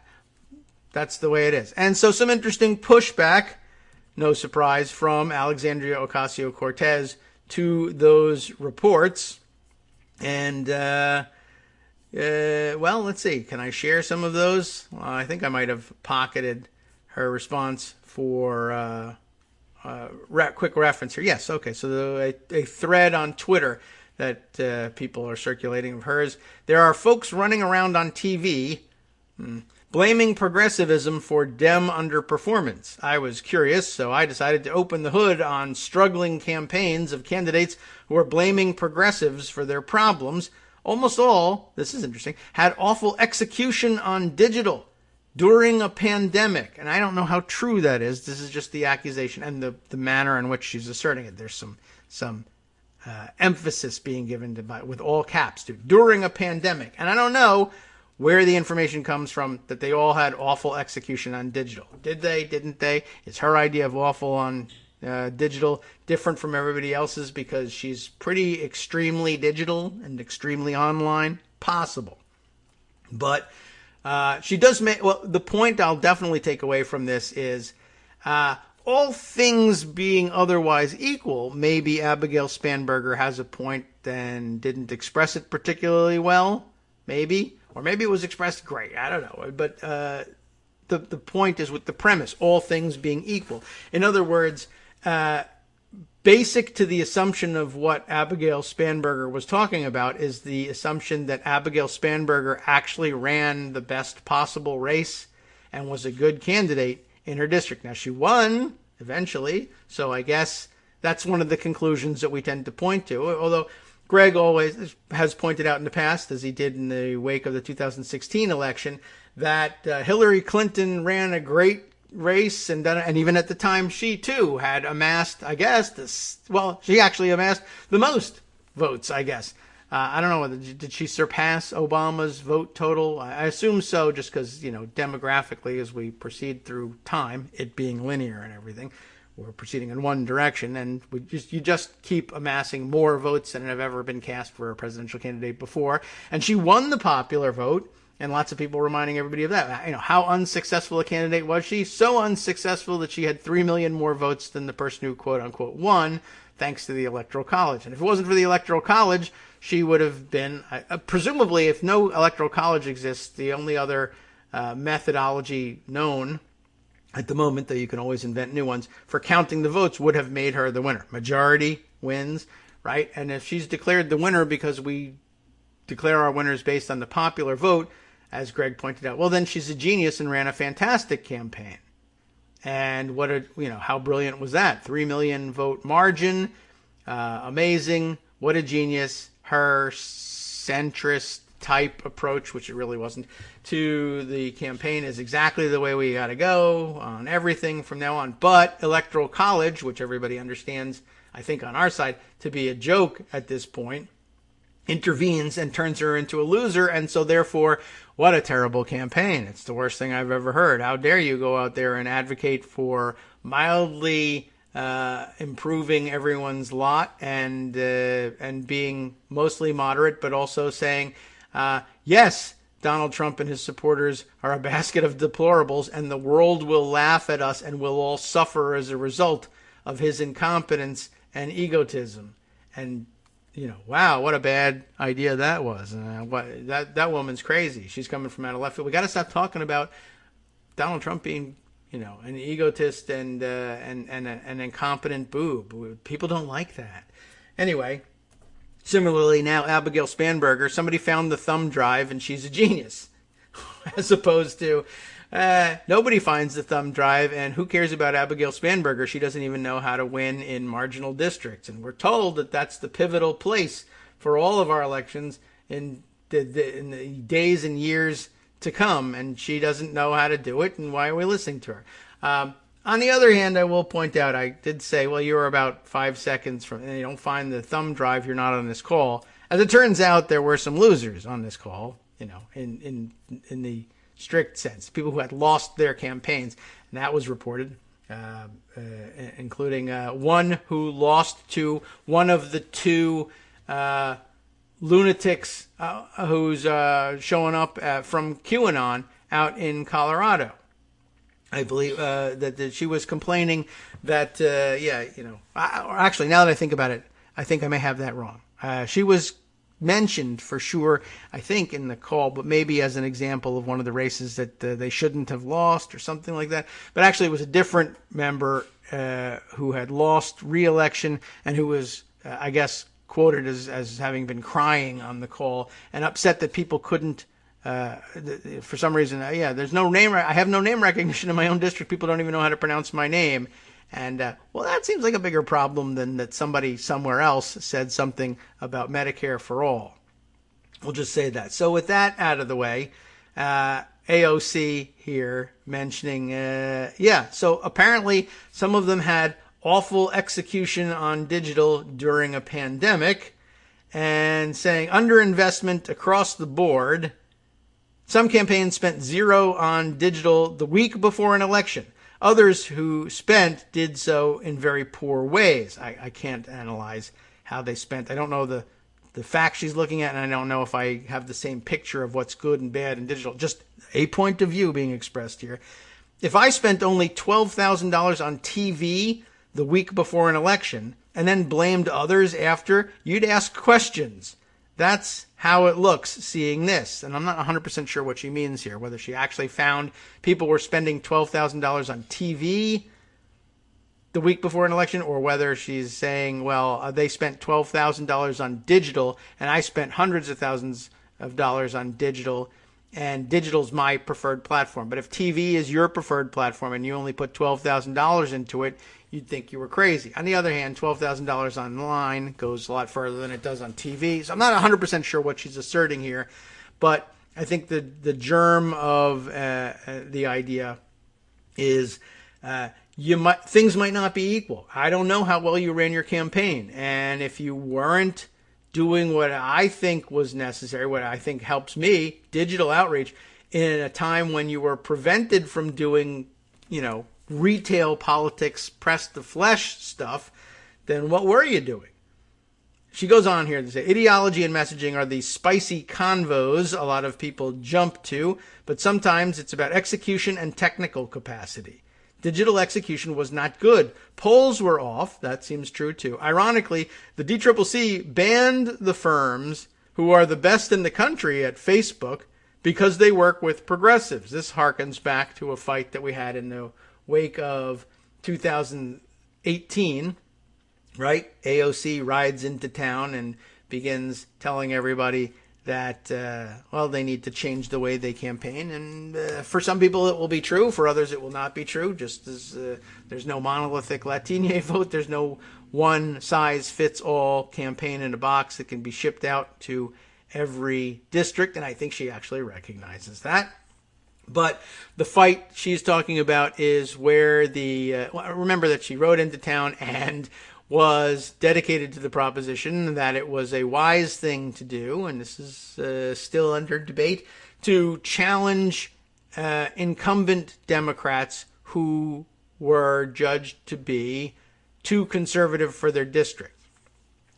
That's the way it is. And so some interesting pushback, no surprise, from Alexandria Ocasio-Cortez to those reports. And, well, let's see. Can I share some of those? I think I might have pocketed her response for quick reference here. Yes, okay. So a thread on Twitter that people are circulating of hers. There are folks running around on TV blaming progressivism for Dem underperformance. I was curious, so I decided to open the hood on struggling campaigns of candidates who are blaming progressives for their problems. Almost all, this is interesting, had awful execution on digital during a pandemic. And I don't know how true that is. This is just the accusation and the manner in which she's asserting it. There's some emphasis being given to, with all caps, to during a pandemic. And I don't know where the information comes from, that they all had awful execution on digital. Did they? Didn't they? Is her idea of awful on digital different from everybody else's because she's pretty extremely digital and extremely online? Possible. But she does make, well, the point I'll definitely take away from this is all things being otherwise equal, maybe Abigail Spanberger has a point and didn't express it particularly well, maybe. Or maybe it was expressed great. I don't know. But the point is with the premise, all things being equal. In other words, basic to the assumption of what Abigail Spanberger was talking about is the assumption that Abigail Spanberger actually ran the best possible race and was a good candidate in her district. Now, she won eventually, so I guess that's one of the conclusions that we tend to point to, although Greg always has pointed out in the past, as he did in the wake of the 2016 election, that Hillary Clinton ran a great race, and even at the time she too had amassed, I guess, she actually amassed the most votes, I guess. I don't know whether did she surpass Obama's vote total. I assume so, just because demographically, as we proceed through time, it being linear and everything, we're proceeding in one direction, and you just keep amassing more votes than have ever been cast for a presidential candidate before. And she won the popular vote, and lots of people reminding everybody of that. How unsuccessful a candidate was she? So unsuccessful that she had 3 million more votes than the person who quote unquote won, thanks to the Electoral College. And if it wasn't for the Electoral College, she would have been, presumably, if no Electoral College exists, the only other methodology known at the moment, though you can always invent new ones, for counting the votes would have made her the winner. Majority wins, right? And if she's declared the winner because we declare our winners based on the popular vote, as Greg pointed out, well, then she's a genius and ran a fantastic campaign. And how brilliant was that? 3 million vote margin, amazing. What a genius. Her centrist type approach, which it really wasn't, to the campaign is exactly the way we got to go on everything from now on. But Electoral College, which everybody understands, I think on our side, to be a joke at this point, intervenes and turns her into a loser. And so therefore, what a terrible campaign. It's the worst thing I've ever heard. How dare you go out there and advocate for mildly improving everyone's lot and being mostly moderate, but also saying, yes, Donald Trump and his supporters are a basket of deplorables, and the world will laugh at us and we'll all suffer as a result of his incompetence and egotism. And, wow, what a bad idea that was. That woman's crazy. She's coming from out of left field. We got to stop talking about Donald Trump being, an egotist and an incompetent boob. People don't like that. Anyway. Similarly, now Abigail Spanberger, somebody found the thumb drive and she's a genius. As opposed to nobody finds the thumb drive, and who cares about Abigail Spanberger? She doesn't even know how to win in marginal districts. And we're told that that's the pivotal place for all of our elections in the days and years to come. And she doesn't know how to do it, and why are we listening to her? On the other hand, I will point out, I did say, well, you were about 5 seconds from, and you don't find the thumb drive, you're not on this call. As it turns out, there were some losers on this call, in the strict sense, people who had lost their campaigns, and that was reported, including one who lost to one of the two lunatics who's showing up from QAnon out in Colorado. I believe that she was complaining that, actually, now that I think about it, I think I may have that wrong. She was mentioned for sure, I think, in the call, but maybe as an example of one of the races that they shouldn't have lost or something like that. But actually, it was a different member who had lost re-election and who was, I guess, quoted as having been crying on the call and upset that people couldn't, for some reason, there's no name. I have no name recognition in my own district. People don't even know how to pronounce my name. And, that seems like a bigger problem than that somebody somewhere else said something about Medicare for all. We'll just say that. So with that out of the way, AOC here mentioning, so apparently some of them had awful execution on digital during a pandemic and saying underinvestment across the board. Some campaigns spent zero on digital the week before an election. Others who spent did so in very poor ways. I can't analyze how they spent. I don't know the facts she's looking at, and I don't know if I have the same picture of what's good and bad in digital. Just a point of view being expressed here. If I spent only $12,000 on TV the week before an election and then blamed others after, you'd ask questions. That's how it looks seeing this. And I'm not 100% sure what she means here, whether she actually found people were spending $12,000 on TV the week before an election, or whether she's saying, well, they spent $12,000 on digital and I spent hundreds of thousands of dollars on digital, and digital's my preferred platform. But if TV is your preferred platform and you only put $12,000 into it, you'd think you were crazy. On the other hand, $12,000 online goes a lot further than it does on TV. So I'm not 100% sure what she's asserting here, but I think the germ of the idea is things might not be equal. I don't know how well you ran your campaign, and if you weren't doing what I think was necessary, what I think helps me, digital outreach, in a time when you were prevented from doing, retail politics, press the flesh stuff, then what were you doing? She goes on here to say, ideology and messaging are the spicy convos a lot of people jump to, but sometimes it's about execution and technical capacity. Digital execution was not good. Polls were off. That seems true too. Ironically, the DCCC banned the firms who are the best in the country at Facebook because they work with progressives. This harkens back to a fight that we had in the wake of 2018, right? AOC rides into town and begins telling everybody that, they need to change the way they campaign. And for some people it will be true. For others it will not be true. Just as there's no monolithic Latino vote, there's no one-size-fits-all campaign in a box that can be shipped out to every district. And I think she actually recognizes that. But the fight she's talking about is where remember that she rode into town and was dedicated to the proposition that it was a wise thing to do, and this is still under debate, to challenge incumbent Democrats who were judged to be too conservative for their district,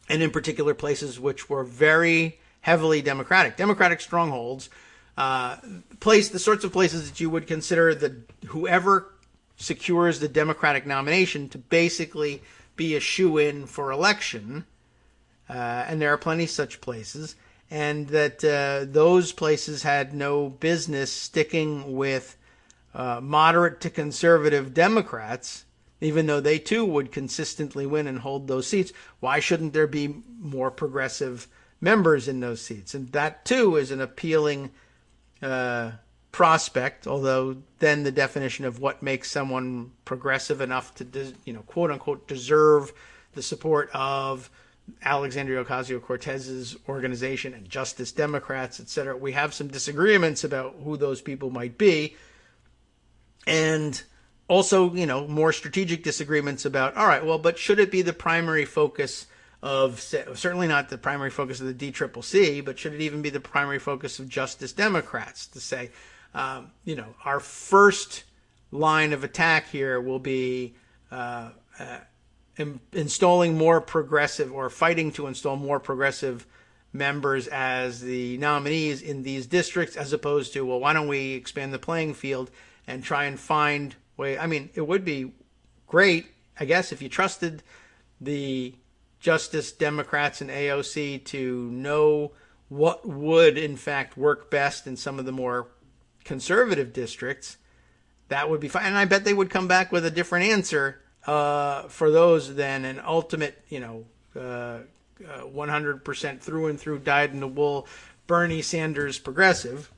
and in particular places which were very heavily Democratic strongholds, the sorts of places that you would consider whoever secures the Democratic nomination to basically be a shoo-in for election, and there are plenty such places, and that those places had no business sticking with moderate to conservative Democrats, even though they too would consistently win and hold those seats. Why shouldn't there be more progressive members in those seats? And that too is an appealing prospect, although then the definition of what makes someone progressive enough to, quote unquote, deserve the support of Alexandria Ocasio-Cortez's organization and Justice Democrats, etc. We have some disagreements about who those people might be, and also, more strategic disagreements about, all right, well, but should it be the primary focus of, certainly not the primary focus of the DCCC, but should it even be the primary focus of Justice Democrats to say, our first line of attack here will be installing more progressive, or fighting to install more progressive members as the nominees in these districts, as opposed to, well, why don't we expand the playing field and try and find way. I mean, it would be great, I guess, if you trusted the Justice Democrats and AOC to know what would in fact work best in some of the more conservative districts. That would be fine. And I bet they would come back with a different answer for those than an ultimate, 100% through and through dyed-in-the-wool Bernie Sanders progressive.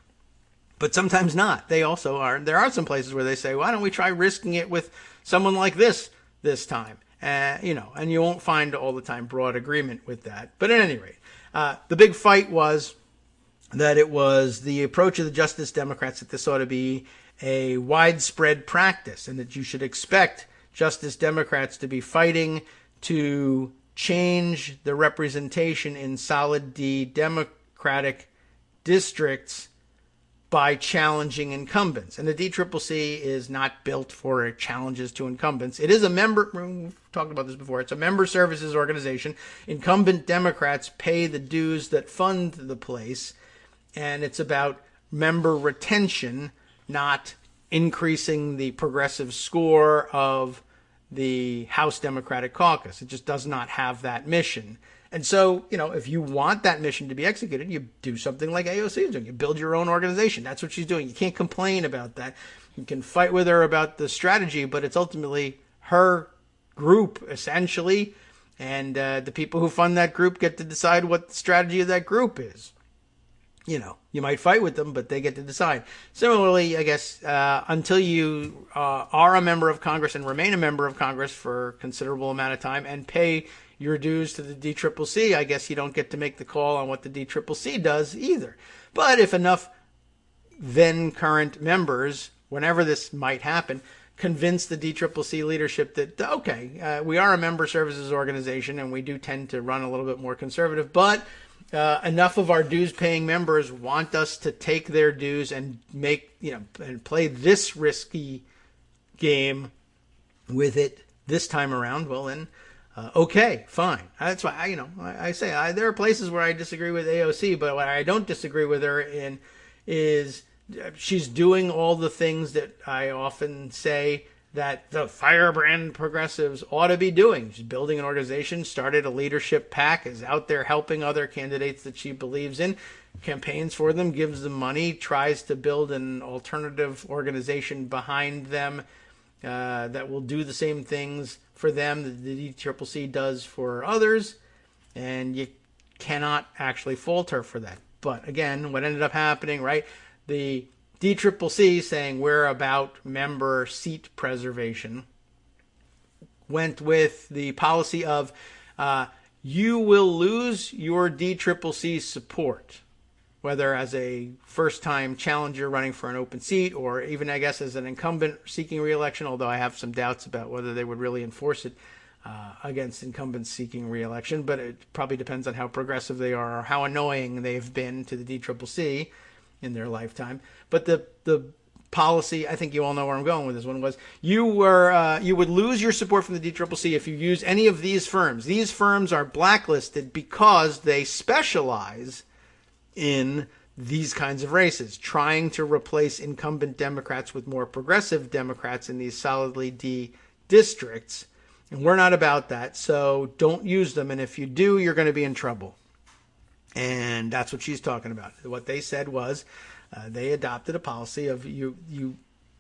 But sometimes not. They also are. There are some places where they say, why don't we try risking it with someone like this time? And you won't find all the time broad agreement with that. But at any rate, the big fight was that it was the approach of the Justice Democrats that this ought to be a widespread practice, and that you should expect Justice Democrats to be fighting to change the representation in solid D Democratic districts by challenging incumbents. And the DCCC is not built for challenges to incumbents. It is a member, we've talked about this before, it's a member services organization. Incumbent Democrats pay the dues that fund the place, and it's about member retention, not increasing the progressive score of the House Democratic Caucus. It just does not have that mission. And so, if you want that mission to be executed, you do something like AOC is doing. You build your own organization. That's what she's doing. You can't complain about that. You can fight with her about the strategy, but it's ultimately her group, essentially. And the people who fund that group get to decide what the strategy of that group is. You might fight with them, but they get to decide. Similarly, I guess, until you are a member of Congress and remain a member of Congress for a considerable amount of time and pay your dues to the DCCC, I guess you don't get to make the call on what the DCCC does either. But if enough then current members, whenever this might happen, convince the DCCC leadership that, okay, we are a member services organization and we do tend to run a little bit more conservative, but enough of our dues-paying members want us to take their dues and and play this risky game with it this time around. Well, then, okay, fine. That's why I say there are places where I disagree with AOC, but what I don't disagree with her in is she's doing all the things that I often say that the firebrand progressives ought to be doing. She's building an organization, started a leadership pack, is out there helping other candidates that she believes in, campaigns for them, gives them money, tries to build an alternative organization behind them that will do the same things for them that the DCCC does for others, and you cannot actually fault her for that. But again, what ended up happening, right? The DCCC, saying we're about member seat preservation, went with the policy of you will lose your DCCC support, whether as a first-time challenger running for an open seat or even, I guess, as an incumbent seeking re-election, although I have some doubts about whether they would really enforce it against incumbents seeking re-election. But it probably depends on how progressive they are or how annoying they've been to the DCCC in their lifetime. But the policy, I think you all know where I'm going with this one, was you would lose your support from the DCCC if you use any of these firms. These firms are blacklisted because they specialize in these kinds of races, trying to replace incumbent Democrats with more progressive Democrats in these solidly D districts. And we're not about that, so don't use them. And if you do, you're going to be in trouble. And that's what she's talking about. What they said was they adopted a policy of you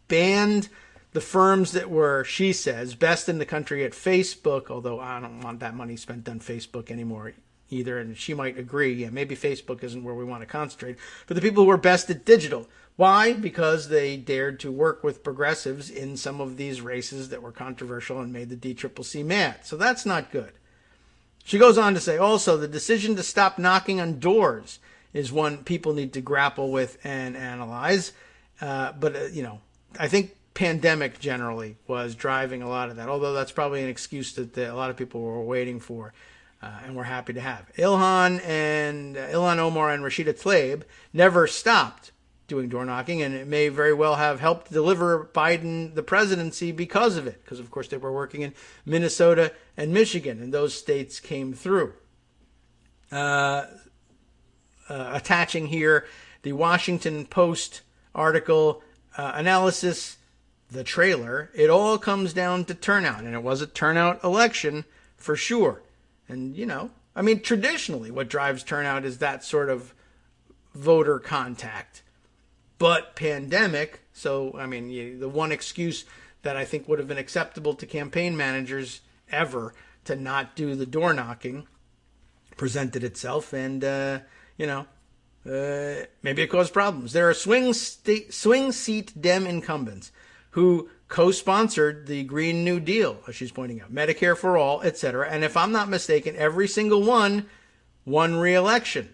banned the firms that were, she says, best in the country at Facebook, although I don't want that money spent on Facebook anymore either. And she might agree. Yeah, maybe Facebook isn't where we want to concentrate. But the people who were best at digital. Why? Because they dared to work with progressives in some of these races that were controversial and made the DCCC mad. So that's not good. She goes on to say, also, the decision to stop knocking on doors is one people need to grapple with and analyze. But I think pandemic generally was driving a lot of that, although that's probably an excuse that a lot of people were waiting for and we're happy to have. Ilhan Omar and Rashida Tlaib never stopped doing door knocking, and it may very well have helped deliver Biden the presidency because of it, because of course they were working in Minnesota and Michigan, and those states came through. Attaching here the Washington Post article analysis, the trailer, it all comes down to turnout, and it was a turnout election for sure. And traditionally what drives turnout is that sort of voter contact. But pandemic, so, the one excuse that I think would have been acceptable to campaign managers ever to not do the door knocking presented itself, and, maybe it caused problems. There are swing seat Dem incumbents who co-sponsored the Green New Deal, as she's pointing out, Medicare for all, etc. And if I'm not mistaken, every single one won re-election.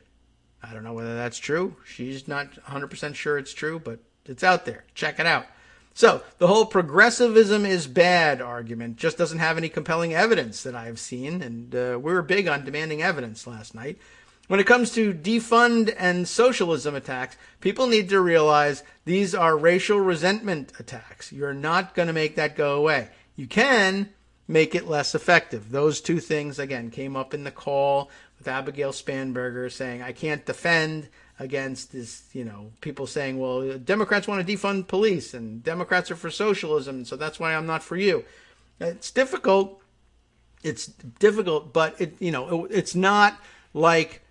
I don't know whether that's true. She's not 100% sure it's true, but it's out there. Check it out. So the whole progressivism is bad argument just doesn't have any compelling evidence that I've seen. And we were big on demanding evidence last night. When it comes to defund and socialism attacks, people need to realize these are racial resentment attacks. You're not going to make that go away. You can make it less effective. Those two things, again, came up in the call with Abigail Spanberger saying, I can't defend against this, people saying, well, Democrats want to defund police and Democrats are for socialism, so that's why I'm not for you. It's difficult. But it's not like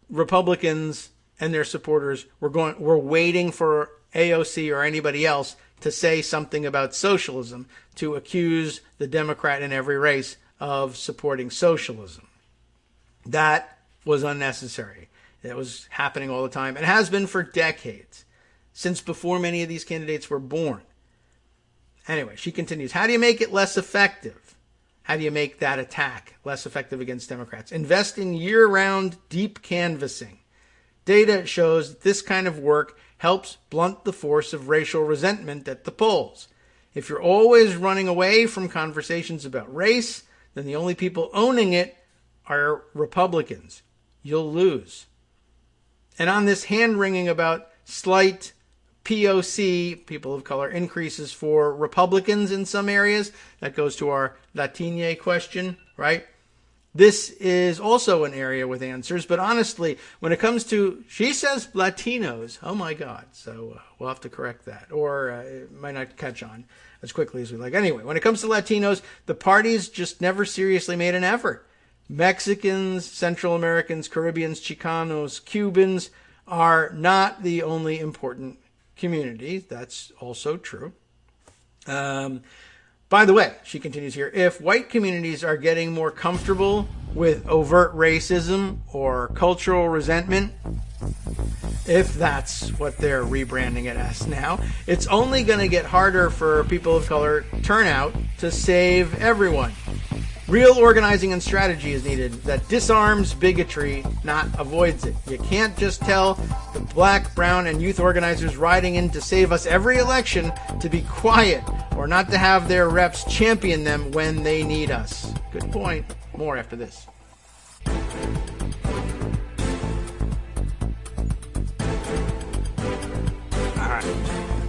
Republicans and their supporters were waiting for AOC or anybody else to say something about socialism to accuse the Democrat in every race of supporting socialism. That was unnecessary. It was happening all the time. It has been for decades, since before many of these candidates were born. Anyway, she continues, how do you make it less effective? How do you make that attack less effective against Democrats? Invest in year-round deep canvassing. Data shows that this kind of work helps blunt the force of racial resentment at the polls. If you're always running away from conversations about race, then the only people owning it are Republicans. You'll lose. And on this hand-wringing about slight POC, people of color, increases for Republicans in some areas, that goes to our Latine question, right? This is also an area with answers, but honestly, when it comes to, she says Latinos, oh my God, so we'll have to correct that, or it might not catch on as quickly as we like. Anyway, when it comes to Latinos, the parties just never seriously made an effort. Mexicans, Central Americans, Caribbeans, Chicanos, Cubans are not the only important community. That's also true. By the way, she continues here, if white communities are getting more comfortable with overt racism or cultural resentment, if that's what they're rebranding it as now, it's only going to get harder for people of color turnout to save everyone. Real organizing and strategy is needed that disarms bigotry, not avoids it. You can't just tell the black, brown, and youth organizers riding in to save us every election to be quiet or not to have their reps champion them when they need us. Good point. More after this.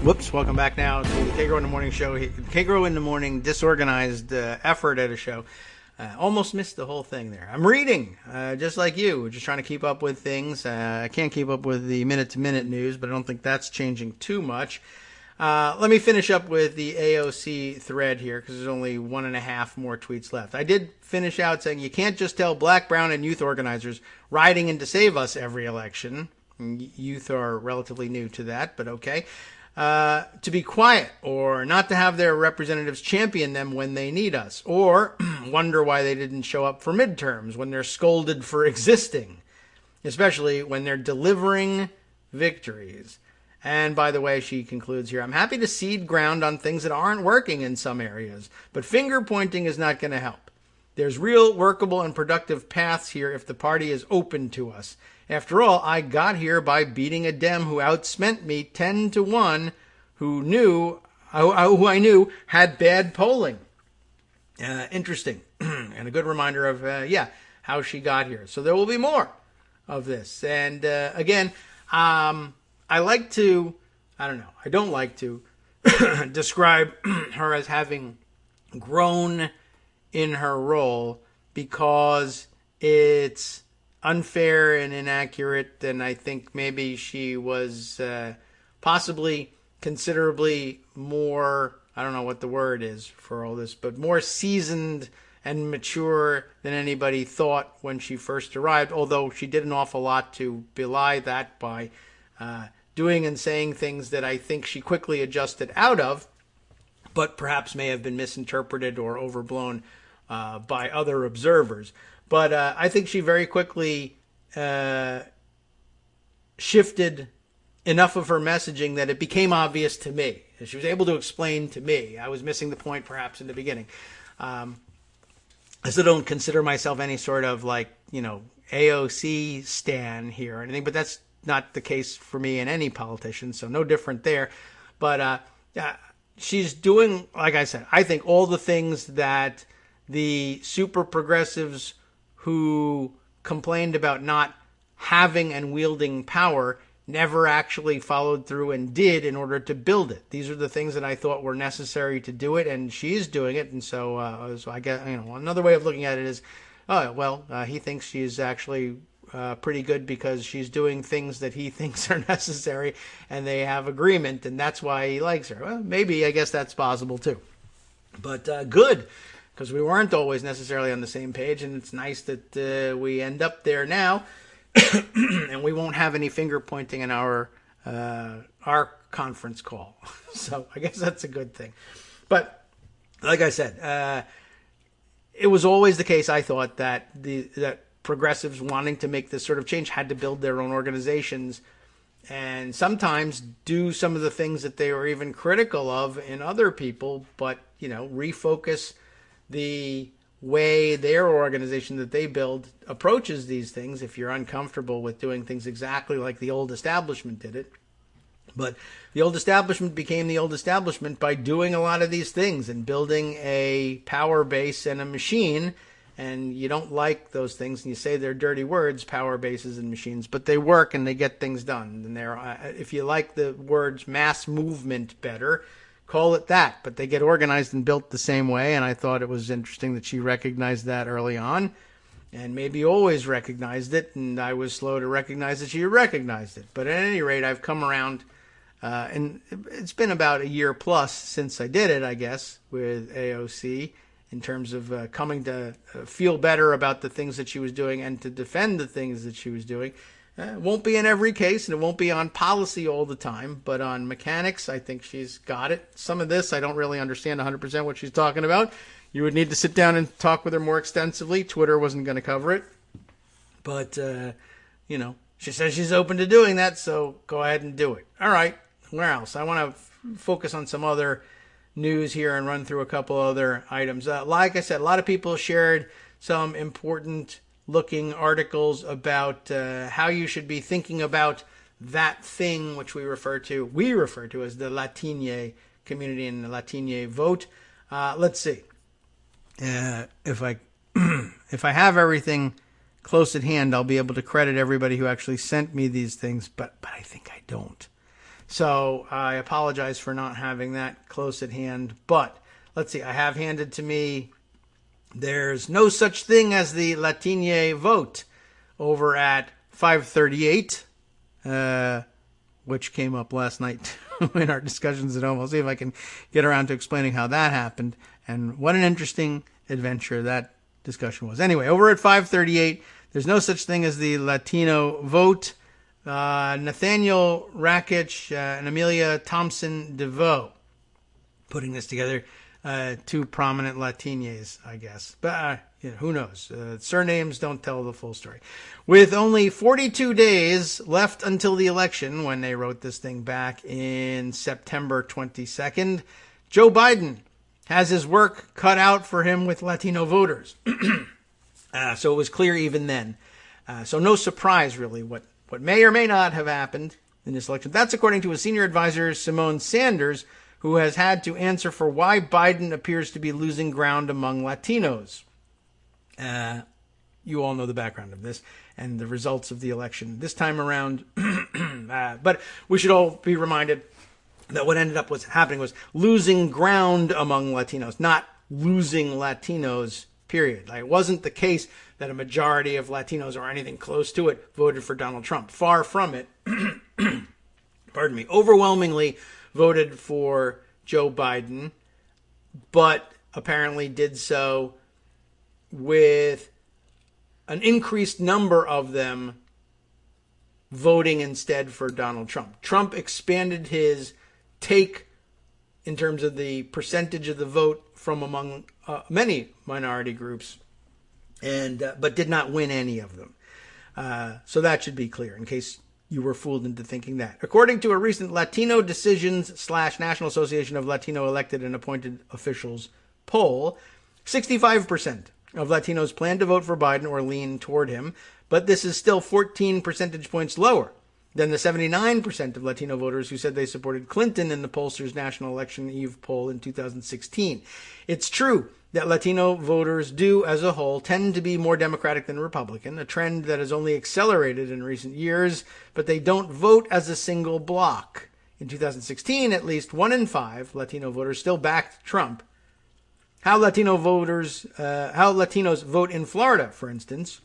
Whoops, welcome back now to the Kagro in the Morning show. Kagro in the Morning, disorganized effort at a show. Almost missed the whole thing there. I'm reading, just like you, just trying to keep up with things. I can't keep up with the minute-to-minute news, but I don't think that's changing too much. Let me finish up with the AOC thread here, because there's only 1.5 more tweets left. I did finish out saying you can't just tell black, brown, and youth organizers riding in to save us every election. Youth are relatively new to that, but okay. To be quiet or not to have their representatives champion them when they need us, or wonder why they didn't show up for midterms when they're scolded for existing, especially when they're delivering victories. And by the way, she concludes here, I'm happy to cede ground on things that aren't working in some areas, but finger pointing is not going to help. There's real workable and productive paths here if the party is open to us. After all, I got here by beating a Dem who outspent me 10-1, who I knew had bad polling. Interesting. And a good reminder of, how she got here. So there will be more of this. And again, I don't like to describe her as having grown in her role because it's unfair and inaccurate, and I think maybe she was possibly considerably more, I don't know what the word is for all this, but more seasoned and mature than anybody thought when she first arrived, although she did an awful lot to belie that by doing and saying things that I think she quickly adjusted out of, but perhaps may have been misinterpreted or overblown by other observers. But I think she very quickly shifted enough of her messaging that it became obvious to me. She was able to explain to me. I was missing the point perhaps in the beginning. I still don't consider myself any sort of AOC stan here or anything, but that's not the case for me and any politician, so no different there. But she's doing, like I said, I think all the things that the super progressives who complained about not having and wielding power, never actually followed through and did in order to build it. These are the things that I thought were necessary to do it, and she's doing it. And so I guess, another way of looking at it is, he thinks she's actually pretty good because she's doing things that he thinks are necessary, and they have agreement, and that's why he likes her. Well, maybe, I guess that's possible too. But good, because we weren't always necessarily on the same page, and it's nice that we end up there now. And we won't have any finger pointing in our conference call. So I guess that's a good thing. But like I said, it was always the case, I thought, that that progressives wanting to make this sort of change had to build their own organizations and sometimes do some of the things that they were even critical of in other people, but, refocus the way their organization that they build approaches these things if you're uncomfortable with doing things exactly like the old establishment did it. But the old establishment became the old establishment by doing a lot of these things and building a power base and a machine. And you don't like those things, and you say they're dirty words, power bases and machines, but they work and they get things done. And if you like the words mass movement better, call it that. But they get organized and built the same way, and I thought it was interesting that she recognized that early on, and maybe always recognized it, and I was slow to recognize that she recognized it. But at any rate, I've come around, and it's been about a year plus since I did it, I guess, with AOC, in terms of coming to feel better about the things that she was doing and to defend the things that she was doing. It won't be in every case, and it won't be on policy all the time, but on mechanics, I think she's got it. Some of this, I don't really understand 100% what she's talking about. You would need to sit down and talk with her more extensively. Twitter wasn't going to cover it. But, she says she's open to doing that, so go ahead and do it. All right, where else? I want to focus on some other news here and run through a couple other items. Like I said, a lot of people shared some important looking articles about how you should be thinking about that thing which we refer to as the Latine community and the Latine vote. Let's see if I if I have everything close at hand, I'll be able to credit everybody who actually sent me these things, but I think I don't. So I apologize for not having that close at hand. But let's see, I have handed to me, there's no such thing as the Latine vote over at 538, which came up last night in our discussions at home. I'll see if I can get around to explaining how that happened and what an interesting adventure that discussion was. Anyway, over at 538, there's no such thing as the Latino vote. Nathaniel Rakic and Amelia Thompson DeVoe putting this together. Two prominent Latines, I guess. But who knows? Surnames don't tell the full story. With only 42 days left until the election, when they wrote this thing back in September 22nd, Joe Biden has his work cut out for him with Latino voters. So it was clear even then. So no surprise, really, what may or may not have happened in this election. That's according to a senior advisor, Simone Sanders, who has had to answer for why Biden appears to be losing ground among Latinos. You all know the background of this and the results of the election this time around. But we should all be reminded that what ended up happening was losing ground among Latinos, not losing Latinos, period. Like, it wasn't the case that a majority of Latinos or anything close to it voted for Donald Trump. Far from it. Pardon me. Overwhelmingly voted for Joe Biden, but apparently did so with an increased number of them voting instead for Donald Trump. Trump expanded his take in terms of the percentage of the vote from among many minority groups, but did not win any of them. So that should be clear in case you were fooled into thinking that. According to a recent Latino Decisions / National Association of Latino Elected and Appointed Officials poll, 65% of Latinos plan to vote for Biden or lean toward him, but this is still 14 percentage points lower than the 79% of Latino voters who said they supported Clinton in the pollster's National Election Eve poll in 2016. It's true that Latino voters do as a whole tend to be more Democratic than Republican, a trend that has only accelerated in recent years, but they don't vote as a single bloc. In 2016, at least 1 in 5 Latino voters still backed Trump. How Latinos vote in Florida, for instance,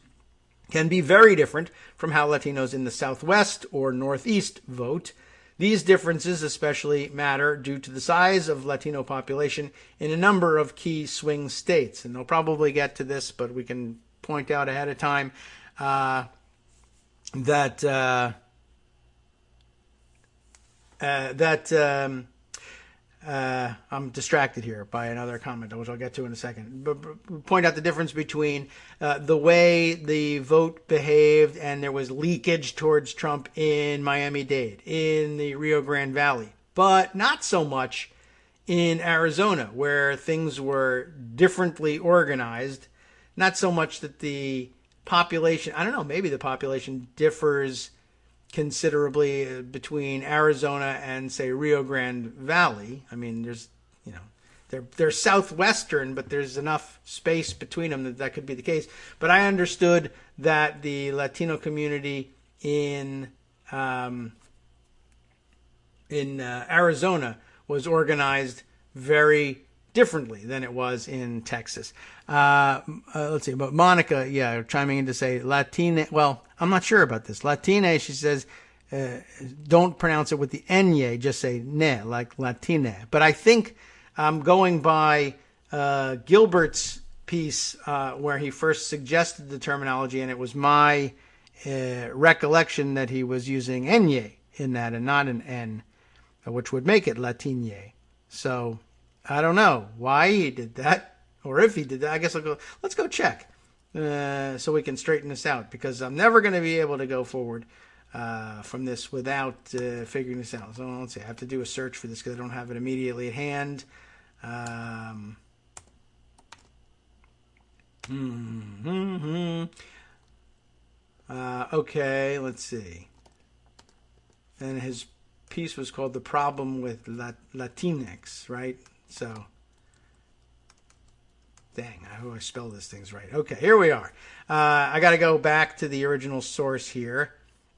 can be very different from how Latinos in the Southwest or Northeast vote. These differences especially matter due to the size of Latino population in a number of key swing states. And they'll probably get to this, but we can point out ahead of time that I'm distracted here by another comment, which I'll get to in a second. But point out the difference between the way the vote behaved, and there was leakage towards Trump in Miami-Dade, in the Rio Grande Valley, but not so much in Arizona, where things were differently organized. Not so much that the population, I don't know, maybe the population differs considerably between Arizona and, say, Rio Grande Valley. I mean, there's, they're southwestern, but there's enough space between them that could be the case. But I understood that the Latino community in Arizona was organized very differently than it was in Texas. Let's see, but Monica, chiming in to say Latine. Well, I'm not sure about this. Latine, she says, don't pronounce it with the N-ye, just say ne, like Latine. But I think I'm going by Gilbert's piece where he first suggested the terminology, and it was my recollection that he was using N-ye in that and not an N, which would make it Latine. So I don't know why he did that, or if he did that. I guess let's go check so we can straighten this out, because I'm never going to be able to go forward from this without figuring this out. So let's see, I have to do a search for this because I don't have it immediately at hand. Okay, let's see. And his piece was called "The Problem with Latinx," right? So, dang, I hope I spell these things right. Okay, here we are. I got to go back to the original source here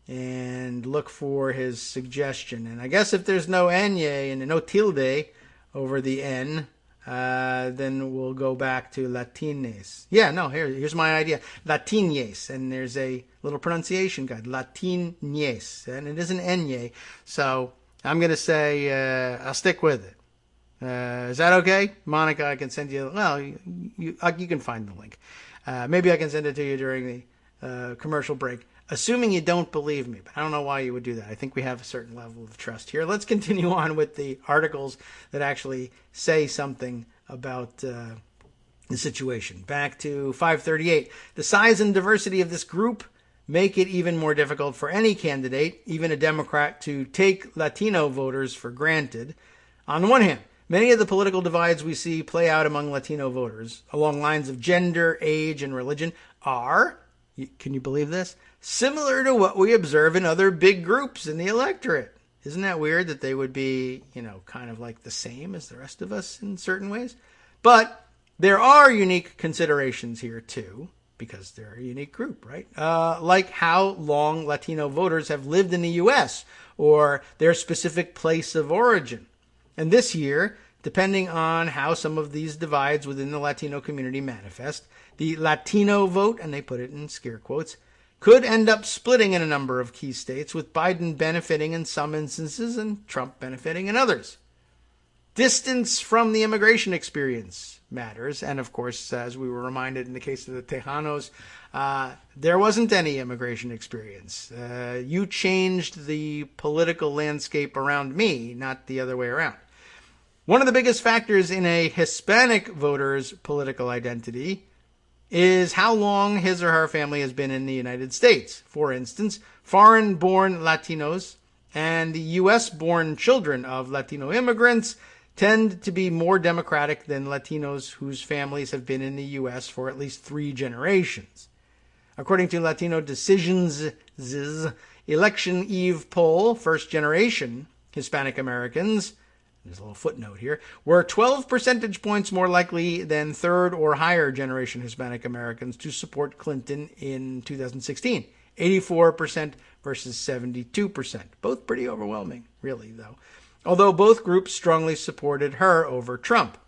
and look for his suggestion. And I guess if there's no N-ye and no tilde over the N, then we'll go back to Latines. Yeah, no, here's my idea. Latines, and there's a little pronunciation guide. Latines, and it is an N-ye. So I'm going to say I'll stick with it. Is that okay? Monica, I can send you, well, you can find the link. Maybe I can send it to you during the commercial break, assuming you don't believe me, but I don't know why you would do that. I think we have a certain level of trust here. Let's continue on with the articles that actually say something about the situation. Back to 538. The size and diversity of this group make it even more difficult for any candidate, even a Democrat, to take Latino voters for granted. On the one hand, many of the political divides we see play out among Latino voters along lines of gender, age, and religion are, can you believe this, similar to what we observe in other big groups in the electorate. Isn't that weird that they would be, kind of like the same as the rest of us in certain ways? But there are unique considerations here too, because they're a unique group, right? Like how long Latino voters have lived in the U.S. or their specific place of origin. And this year, depending on how some of these divides within the Latino community manifest, the Latino vote, and they put it in scare quotes, could end up splitting in a number of key states, with Biden benefiting in some instances and Trump benefiting in others. Distance from the immigration experience matters. And of course, as we were reminded in the case of the Tejanos, there wasn't any immigration experience. You changed the political landscape around me, not the other way around. One of the biggest factors in a Hispanic voter's political identity is how long his or her family has been in the United States. For instance, foreign-born Latinos and the U.S.-born children of Latino immigrants tend to be more Democratic than Latinos whose families have been in the U.S. for at least 3 generations. According to Latino Decisions' Election Eve poll, first-generation Hispanic Americans there's a little footnote here, were 12 percentage points more likely than third or higher generation Hispanic Americans to support Clinton in 2016. 84% versus 72%. Both pretty overwhelming, really, though. Although both groups strongly supported her over Trump.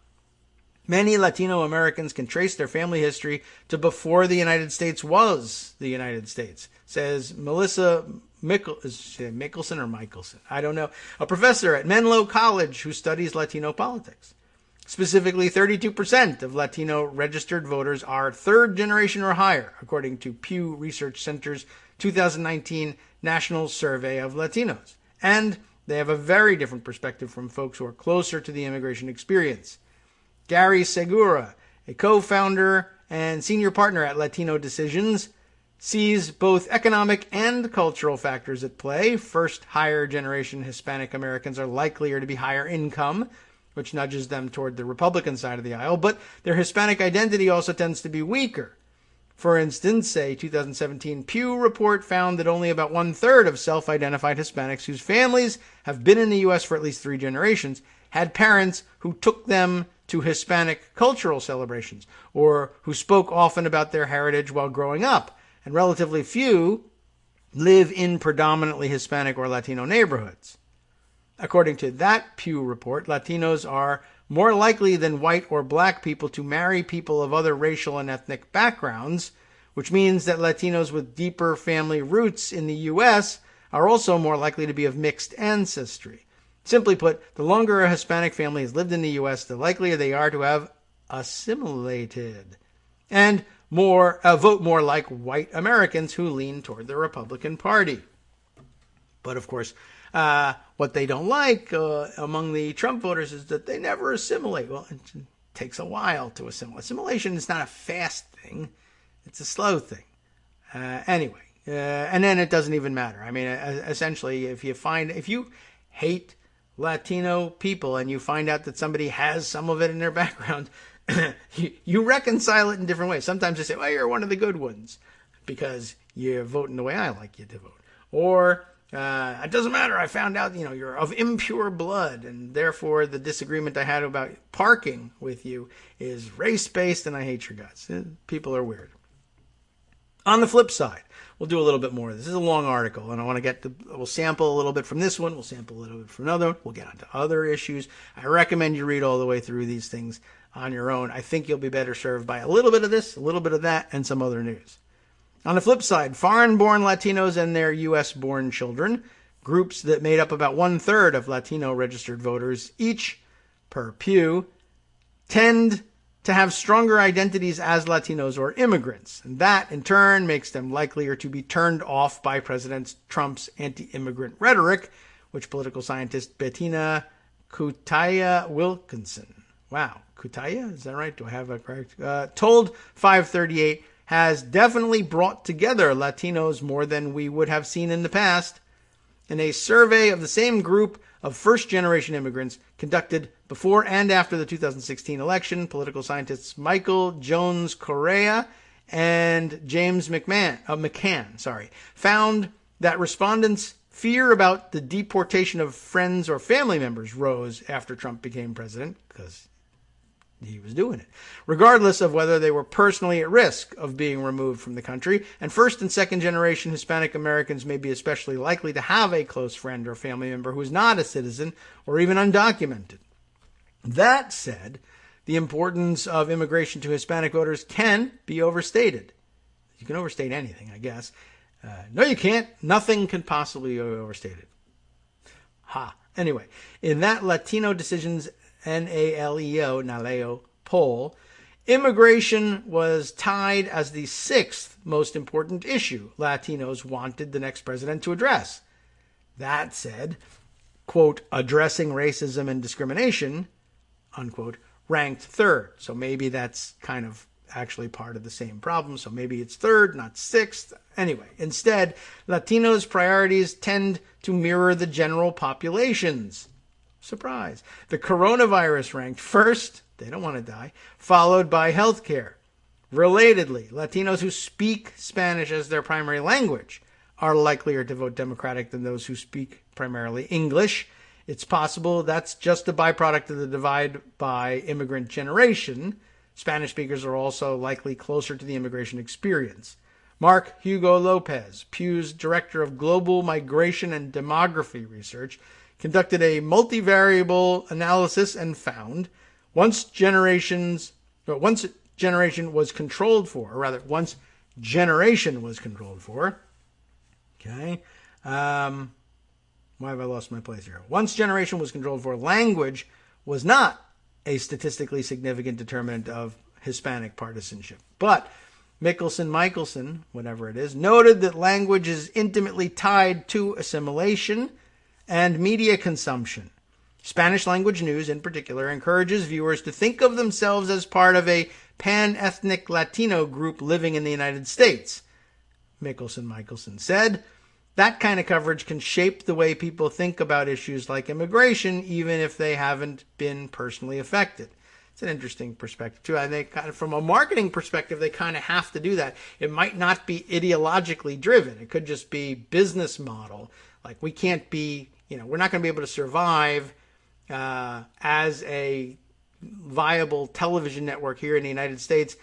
Many Latino Americans can trace their family history to before the United States was the United States, says Melissa Mickelson or Michelson, I don't know, a professor at Menlo College who studies Latino politics. Specifically, 32% of Latino registered voters are third generation or higher, according to Pew Research Center's 2019 National Survey of Latinos. And they have a very different perspective from folks who are closer to the immigration experience. Gary Segura, a co-founder and senior partner at Latino Decisions, sees both economic and cultural factors at play. First, higher generation Hispanic Americans are likelier to be higher income, which nudges them toward the Republican side of the aisle, but their Hispanic identity also tends to be weaker. For instance, a 2017 Pew report found that only about one-third of self-identified Hispanics whose families have been in the U.S. for at least 3 generations had parents who took them to Hispanic cultural celebrations or who spoke often about their heritage while growing up, and relatively few live in predominantly Hispanic or Latino neighborhoods. According to that Pew report, Latinos are more likely than white or black people to marry people of other racial and ethnic backgrounds, which means that Latinos with deeper family roots in the U.S. are also more likely to be of mixed ancestry. Simply put, the longer a Hispanic family has lived in the U.S., the likelier they are to have assimilated and vote more like white Americans who lean toward the Republican Party. But of course, what they don't like among the Trump voters is that they never assimilate. Well, it takes a while to assimilate. Assimilation is not a fast thing. It's a slow thing. Anyway, and then it doesn't even matter. I mean, essentially, if you hate Latino people and you find out that somebody has some of it in their background, you reconcile it in different ways. Sometimes they say, well, you're one of the good ones because you're voting the way I like you to vote. Or it doesn't matter. I found out, you're of impure blood, and therefore the disagreement I had about parking with you is race-based, and I hate your guts. People are weird. On the flip side, we'll do a little bit more of this. This is a long article, and I want to we'll sample a little bit from this one. We'll sample a little bit from another one. We'll get onto other issues. I recommend you read all the way through these things on your own. I think you'll be better served by a little bit of this, a little bit of that, and some other news. On the flip side, foreign-born Latinos and their U.S.-born children, groups that made up about one-third of Latino registered voters each per Pew, tend to have stronger identities as Latinos or immigrants. And that, in turn, makes them likelier to be turned off by President Trump's anti-immigrant rhetoric, which political scientist Bettina Kutaya-Wilkinson, wow, Kutaya, is that right? Do I have that correct? Told 538 has definitely brought together Latinos more than we would have seen in the past. In a survey of the same group of first-generation immigrants conducted before and after the 2016 election, political scientists Michael Jones Correa and James McCann found that respondents' fear about the deportation of friends or family members rose after Trump became president, because he was doing it, regardless of whether they were personally at risk of being removed from the country. And first and second generation Hispanic Americans may be especially likely to have a close friend or family member who is not a citizen or even undocumented. That said, the importance of immigration to Hispanic voters can be overstated. You can overstate anything, I guess. No, you can't. Nothing can possibly be overstated. Anyway, in that Latino Decisions NALEO poll, immigration was tied as the 6th most important issue Latinos wanted the next president to address. That said, quote, addressing racism and discrimination, unquote, ranked 3rd. So maybe that's kind of actually part of the same problem. So maybe it's 3rd, not 6th. Anyway, instead, Latinos' priorities tend to mirror the general population's. Surprise. The coronavirus ranked 1st, they don't want to die, followed by healthcare. Relatedly, Latinos who speak Spanish as their primary language are likelier to vote Democratic than those who speak primarily English, It's possible that's just a byproduct of the divide by immigrant generation. Spanish speakers are also likely closer to the immigration experience. Mark Hugo Lopez, Pew's Director of Global Migration and Demography Research, conducted a multivariable analysis and found once generation was controlled for, okay, why have I lost my place here? Once generation was controlled for, language was not a statistically significant determinant of Hispanic partisanship. But Michelson, whatever it is, noted that language is intimately tied to assimilation and media consumption. Spanish language news, in particular, encourages viewers to think of themselves as part of a pan-ethnic Latino group living in the United States. Michelson said, that kind of coverage can shape the way people think about issues like immigration, even if they haven't been personally affected. It's an interesting perspective, too. I think from a marketing perspective, they kind of have to do that. It might not be ideologically driven. It could just be business model. Like, we can't be, we're not going to be able to survive as a viable television network here in the United States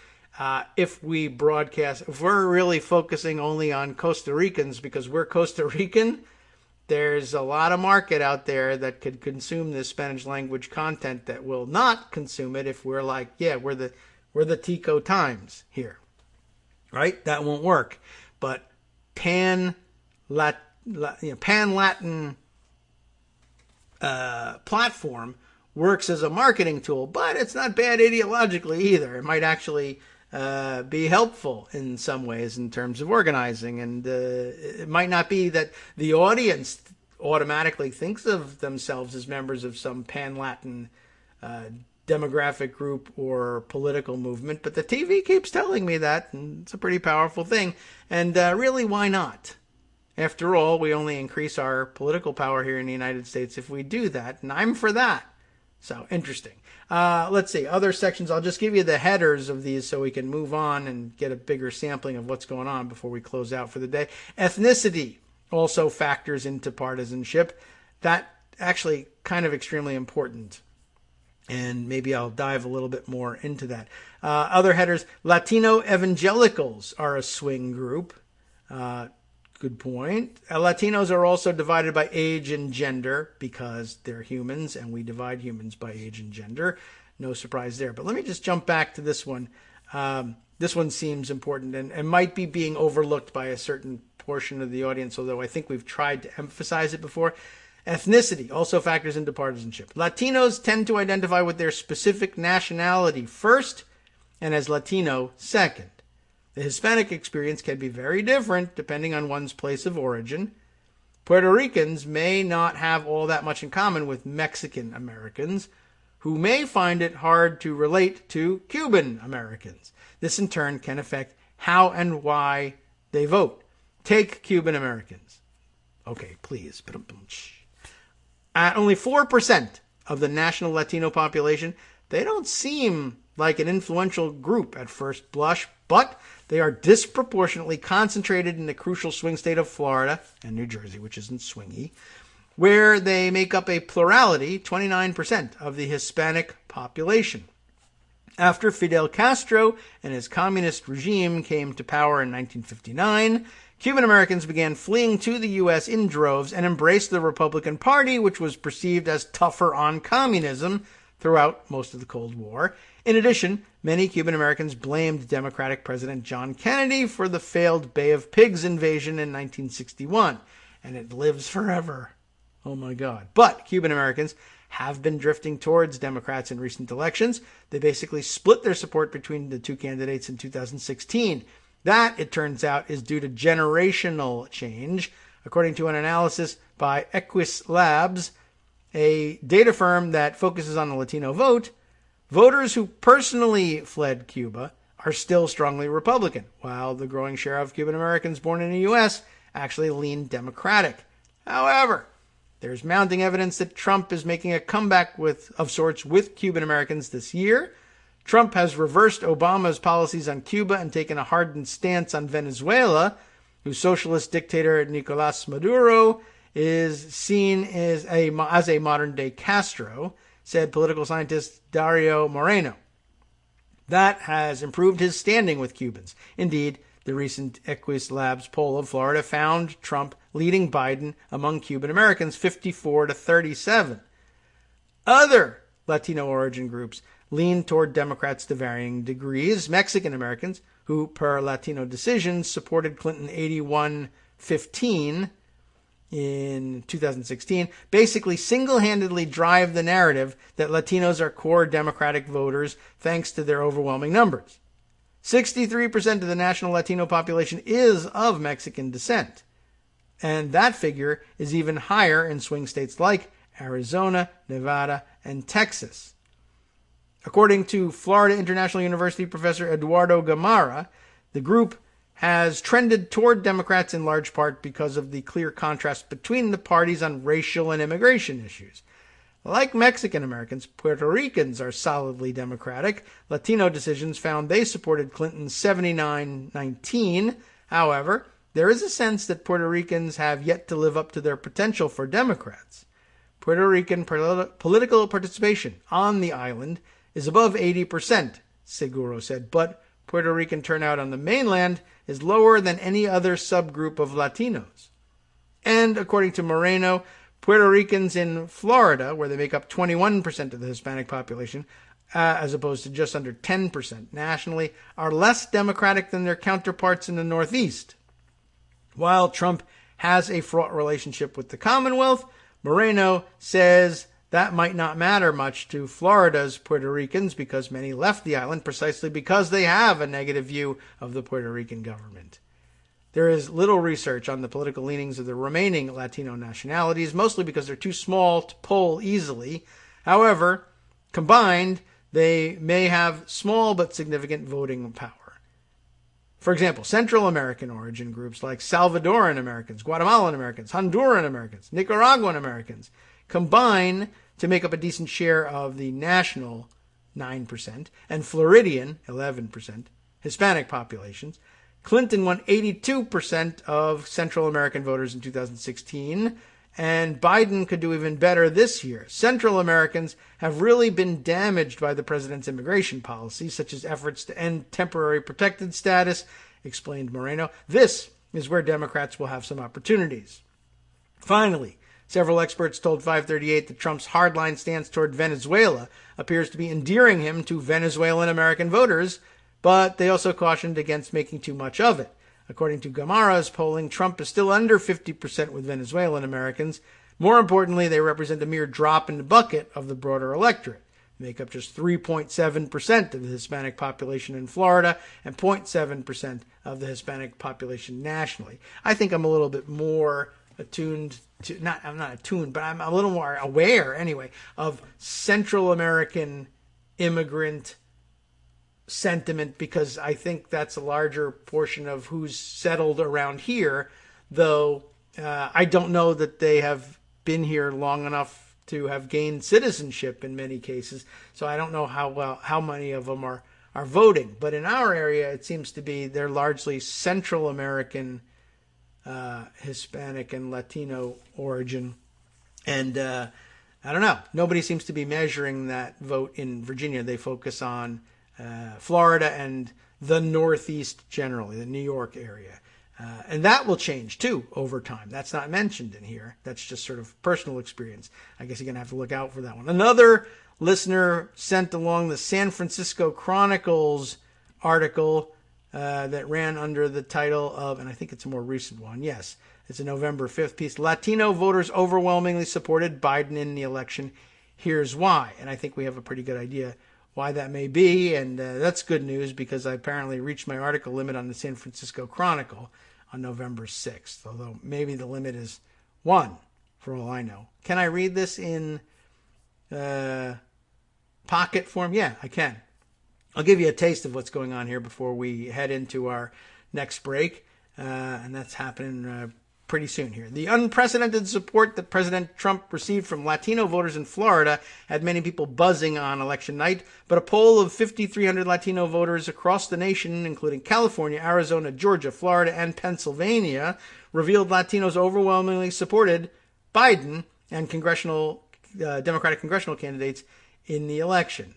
if we're really focusing only on Costa Ricans because we're Costa Rican. There's a lot of market out there that could consume this Spanish language content that will not consume it if we're like, we're the Tico Times here, right? That won't work. But pan Latin platform works as a marketing tool, but it's not bad ideologically either. It might actually be helpful in some ways in terms of organizing, and it might not be that the audience automatically thinks of themselves as members of some pan-Latin demographic group or political movement, but the TV keeps telling me that, and it's a pretty powerful thing. And really, why not? After all, we only increase our political power here in the United States if we do that, and I'm for that. So, interesting. Let's see, other sections. I'll just give you the headers of these so we can move on and get a bigger sampling of what's going on before we close out for the day. Ethnicity also factors into partisanship. That actually kind of extremely important. And maybe I'll dive a little bit more into that. Other headers, Latino evangelicals are a swing group. Good point. Latinos are also divided by age and gender because they're humans, and we divide humans by age and gender. No surprise there. But let me just jump back to this one. This one seems important and might be being overlooked by a certain portion of the audience, although I think we've tried to emphasize it before. Ethnicity also factors into partisanship. Latinos tend to identify with their specific nationality first, and as Latino second. The Hispanic experience can be very different depending on one's place of origin. Puerto Ricans may not have all that much in common with Mexican Americans, who may find it hard to relate to Cuban Americans. This in turn can affect how and why they vote. Take Cuban Americans. Okay, please. At only 4% of the national Latino population, they don't seem like an influential group at first blush, but they are disproportionately concentrated in the crucial swing state of Florida and New Jersey, which isn't swingy, where they make up a plurality, 29% of the Hispanic population. After Fidel Castro and his communist regime came to power in 1959, Cuban Americans began fleeing to the U.S. in droves and embraced the Republican Party, which was perceived as tougher on communism throughout most of the Cold War. In addition, many Cuban Americans blamed Democratic President John Kennedy for the failed Bay of Pigs invasion in 1961, and it lives forever. Oh my God. But Cuban Americans have been drifting towards Democrats in recent elections. They basically split their support between the two candidates in 2016. That, it turns out, is due to generational change. According to an analysis by Equis Labs, a data firm that focuses on the Latino vote, voters who personally fled Cuba are still strongly Republican, while the growing share of Cuban Americans born in the U.S. actually lean Democratic. However, there's mounting evidence that Trump is making a comeback of sorts with Cuban Americans this year. Trump has reversed Obama's policies on Cuba and taken a hardened stance on Venezuela, whose socialist dictator Nicolas Maduro is seen as a modern-day Castro, said political scientist Dario Moreno. That has improved his standing with Cubans. Indeed, the recent Equus Labs poll of Florida found Trump leading Biden among Cuban Americans 54-37. Other Latino origin groups lean toward Democrats to varying degrees. Mexican Americans, who per Latino decisions supported Clinton 81-15 in 2016, basically single-handedly drive the narrative that Latinos are core Democratic voters thanks to their overwhelming numbers. 63% of the national Latino population is of Mexican descent, and that figure is even higher in swing states like Arizona, Nevada, and Texas. According to Florida International University professor Eduardo Gamarra, the group has trended toward Democrats in large part because of the clear contrast between the parties on racial and immigration issues. Like Mexican Americans, Puerto Ricans are solidly Democratic. Latino decisions found they supported Clinton 79-19. However, there is a sense that Puerto Ricans have yet to live up to their potential for Democrats. Puerto Rican political participation on the island is above 80%, Seguro said, but Puerto Rican turnout on the mainland is lower than any other subgroup of Latinos. And according to Moreno, Puerto Ricans in Florida, where they make up 21% of the Hispanic population, as opposed to just under 10% nationally, are less Democratic than their counterparts in the Northeast. While Trump has a fraught relationship with the Commonwealth, Moreno says that might not matter much to Florida's Puerto Ricans because many left the island precisely because they have a negative view of the Puerto Rican government. There is little research on the political leanings of the remaining Latino nationalities, mostly because they're too small to poll easily. However, combined, they may have small but significant voting power. For example, Central American origin groups like Salvadoran Americans, Guatemalan Americans, Honduran Americans, Nicaraguan Americans combine to make up a decent share of the national 9% and Floridian 11% Hispanic populations. Clinton won 82% of Central American voters in 2016, and Biden could do even better this year. Central Americans have really been damaged by the president's immigration policy, such as efforts to end temporary protected status, explained Moreno. This is where Democrats will have some opportunities. Finally, several experts told 538 that Trump's hardline stance toward Venezuela appears to be endearing him to Venezuelan American voters, but they also cautioned against making too much of it. According to Gamarra's polling, Trump is still under 50% with Venezuelan Americans. More importantly, they represent a mere drop in the bucket of the broader electorate. They make up just 3.7% of the Hispanic population in Florida and 0.7% of the Hispanic population nationally. I think I'm a little bit more attuned to, I'm not attuned, but I'm a little more aware anyway of Central American immigrant sentiment because I think that's a larger portion of who's settled around here, though I don't know that they have been here long enough to have gained citizenship in many cases, so I don't know how many of them are voting. But in our area, it seems to be they're largely Central American, Hispanic and Latino origin, and I don't know. Nobody seems to be measuring that vote in Virginia. They focus on Florida and the Northeast generally, the New York area. And that will change, too, over time. That's not mentioned in here. That's just sort of personal experience. I guess you're going to have to look out for that one. Another listener sent along the San Francisco Chronicles article that ran under the title of, and I think it's a more recent one, yes, it's a November 5th piece, Latino voters overwhelmingly supported Biden in the election. Here's why. And I think we have a pretty good idea why that may be, and that's good news because I apparently reached my article limit on the San Francisco Chronicle on November 6th, although maybe the limit is 1, for all I know. Can I read this in pocket form? Yeah, I can. I'll give you a taste of what's going on here before we head into our next break, and that's happening pretty soon here. The unprecedented support that President Trump received from Latino voters in Florida had many people buzzing on election night, but a poll of 5,300 Latino voters across the nation, including California, Arizona, Georgia, Florida, and Pennsylvania, revealed Latinos overwhelmingly supported Biden and Democratic congressional candidates in the election.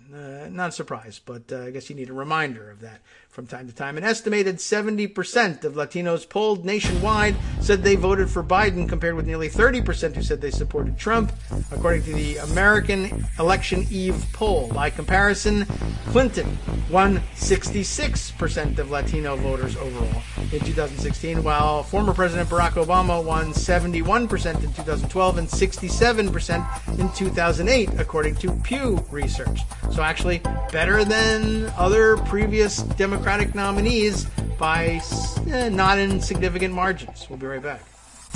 Not a surprise, but I guess you need a reminder of that from time to time. An estimated 70% of Latinos polled nationwide said they voted for Biden, compared with nearly 30% who said they supported Trump, according to the American Election Eve poll. By comparison, Clinton won 66% of Latino voters overall in 2016, while former President Barack Obama won 71% in 2012 and 67% in 2008, according to Pew Research. So actually better than other previous Democratic nominees by not insignificant margins. We'll be right back.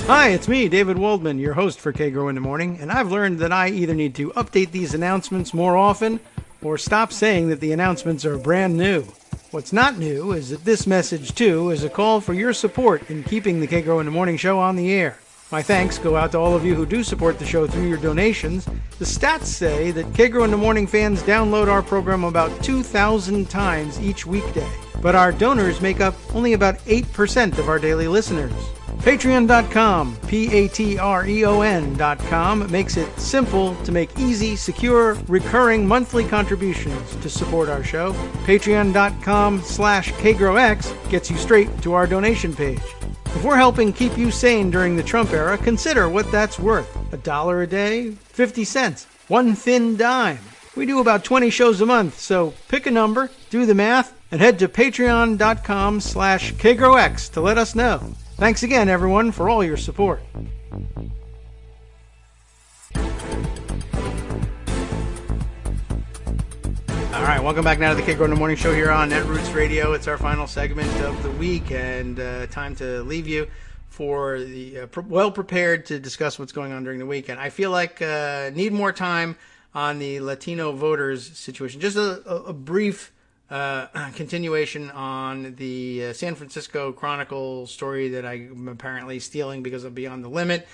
Hi, it's me, David Waldman, your host for Kagro in the Morning, and I've learned that I either need to update these announcements more often or stop saying that the announcements are brand new. What's not new is that this message, too, is a call for your support in keeping the Kagro in the Morning show on the air. My thanks go out to all of you who do support the show through your donations. The stats say that Kagro in the Morning fans download our program about 2,000 times each weekday, but our donors make up only about 8% of our daily listeners. Patreon.com, Patreon.com, makes it simple to make easy, secure, recurring monthly contributions to support our show. Patreon.com/KagroX gets you straight to our donation page. If we're helping keep you sane during the Trump era, consider what that's worth. $1 a day? 50 cents? One thin dime? We do about 20 shows a month, so pick a number, do the math, and head to patreon.com/KagroX to let us know. Thanks again, everyone, for all your support. All right, welcome back now to the Kagro in the Morning show here on Netroots Radio. It's our final segment of the week, and time to leave you for the well prepared to discuss what's going on during the week. And I feel like need more time on the Latino voters situation. Just a brief continuation on the San Francisco Chronicle story that I'm apparently stealing because of Beyond the Limit.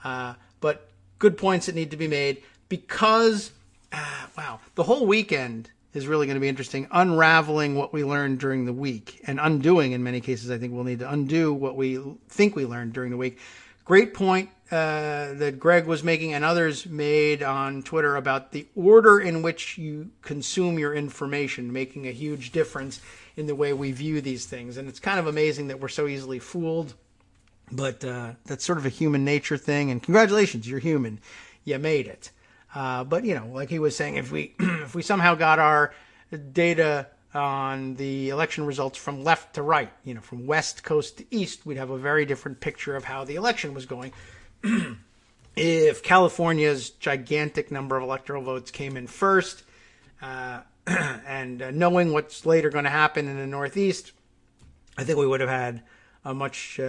But good points that need to be made because, the whole weekend is really going to be interesting, unraveling what we learned during the week and undoing, in many cases, I think we'll need to undo what we think we learned during the week. Great point that Greg was making and others made on Twitter about the order in which you consume your information, making a huge difference in the way we view these things. And it's kind of amazing that we're so easily fooled, but that's sort of a human nature thing. And congratulations, you're human. You made it. But, like he was saying, if we if we somehow got our data on the election results from left to right, from west coast to east, we'd have a very different picture of how the election was going. If California's gigantic number of electoral votes came in first, and knowing what's later going to happen in the Northeast, I think we would have had a much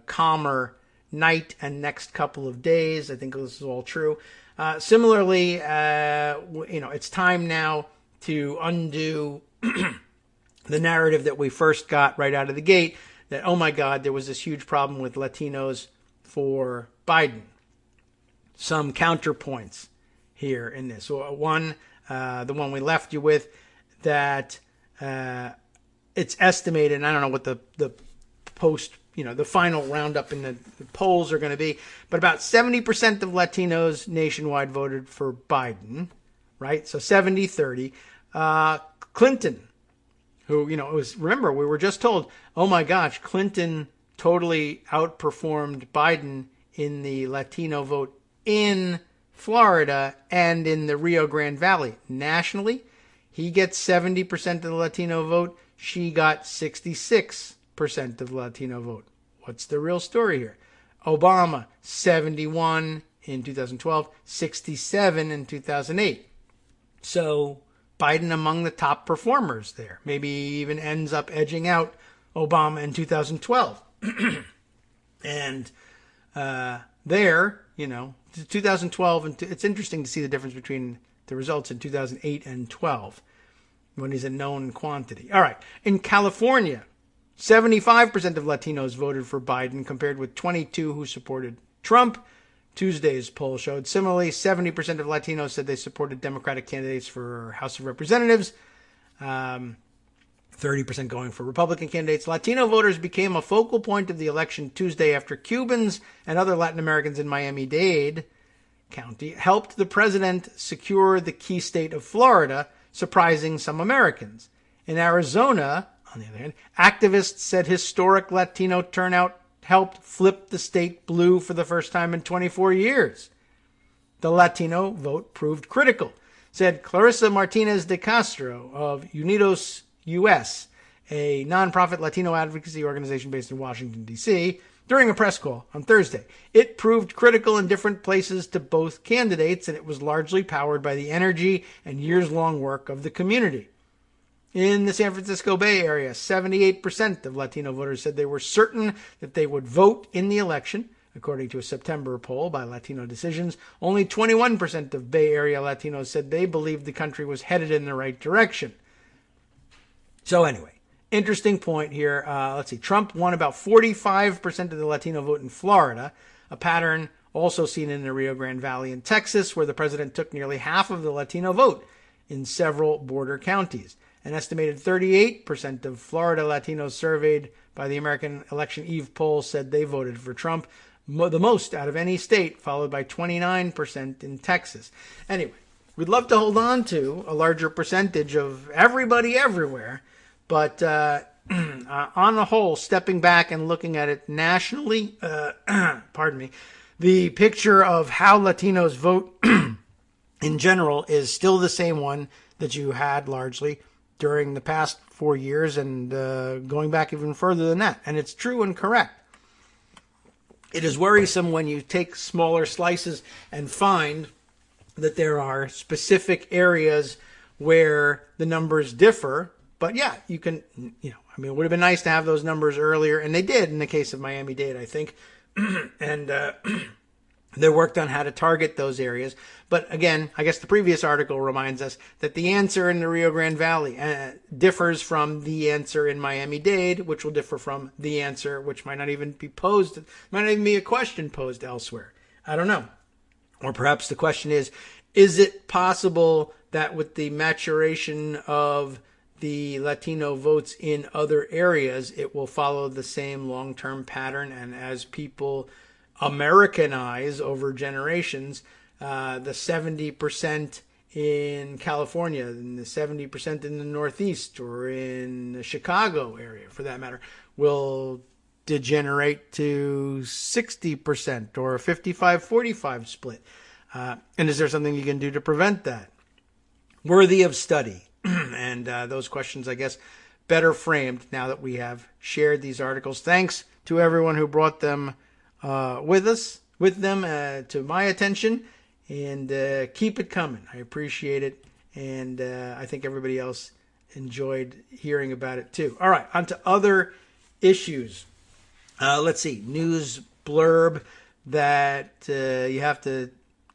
calmer night and next couple of days. I think this is all true. Similarly, it's time now to undo the narrative that we first got right out of the gate that, oh my God, there was this huge problem with Latinos for Biden. Some counterpoints here in this. One, the one we left you with, that it's estimated, and I don't know what the post, the final roundup in the polls are going to be, but about 70% of Latinos nationwide voted for Biden, right? So 70-30. Clinton, who, remember, we were just told, oh my gosh, Clinton totally outperformed Biden in the Latino vote in Florida and in the Rio Grande Valley. Nationally, he gets 70% of the Latino vote. She got 66% of the Latino vote. What's the real story here? Obama, 71 in 2012, 67 in 2008. So Biden among the top performers there. Maybe even ends up edging out Obama in 2012. And there, 2012, and it's interesting to see the difference between the results in 2008 and 12 when he's a known quantity. All right. In California, 75% of Latinos voted for Biden compared with 22 who supported Trump. Tuesday's poll showed. Similarly, 70% of Latinos said they supported Democratic candidates for House of Representatives. 30% going for Republican candidates. Latino voters became a focal point of the election Tuesday after Cubans and other Latin Americans in Miami-Dade County helped the president secure the key state of Florida, surprising some Americans. In Arizona, on the other hand, activists said historic Latino turnout helped flip the state blue for the first time in 24 years. The Latino vote proved critical, said Clarissa Martinez de Castro of Unidos US, a nonprofit Latino advocacy organization based in Washington, D.C., during a press call on Thursday. It proved critical in different places to both candidates, and it was largely powered by the energy and years-long work of the community. In the San Francisco Bay Area, 78% of Latino voters said they were certain that they would vote in the election. According to a September poll by Latino Decisions, only 21% of Bay Area Latinos said they believed the country was headed in the right direction. So anyway, interesting point here. Let's see. Trump won about 45% of the Latino vote in Florida, a pattern also seen in the Rio Grande Valley in Texas, where the president took nearly half of the Latino vote in several border counties. An estimated 38% of Florida Latinos surveyed by the American Election Eve poll said they voted for Trump, the most out of any state, followed by 29% in Texas. Anyway, we'd love to hold on to a larger percentage of everybody everywhere, but on the whole, stepping back and looking at it nationally, the picture of how Latinos vote in general is still the same one that you had largely during the past 4 years and going back even further than that. And it's true and correct. It is worrisome when you take smaller slices and find that there are specific areas where the numbers differ. But yeah, you can, it would have been nice to have those numbers earlier. And they did in the case of Miami-Dade, I think. And they worked on how to target those areas. But again, I guess the previous article reminds us that the answer in the Rio Grande Valley differs from the answer in Miami-Dade, which will differ from the answer, which might not even be posed, might not even be a question posed elsewhere. I don't know. Or perhaps the question is it possible that with the maturation of the Latino votes in other areas, it will follow the same long-term pattern, and as people Americanize over generations, the 70% in California and the 70% in the Northeast or in the Chicago area, for that matter, will degenerate to 60% or a 55-45 split. And is there something you can do to prevent that? Worthy of study. And those questions, I guess, better framed now that we have shared these articles. Thanks to everyone who brought them with them to my attention, and keep it coming. I appreciate it, and I think everybody else enjoyed hearing about it too. All right, on to other issues. Let's see, news blurb that you have to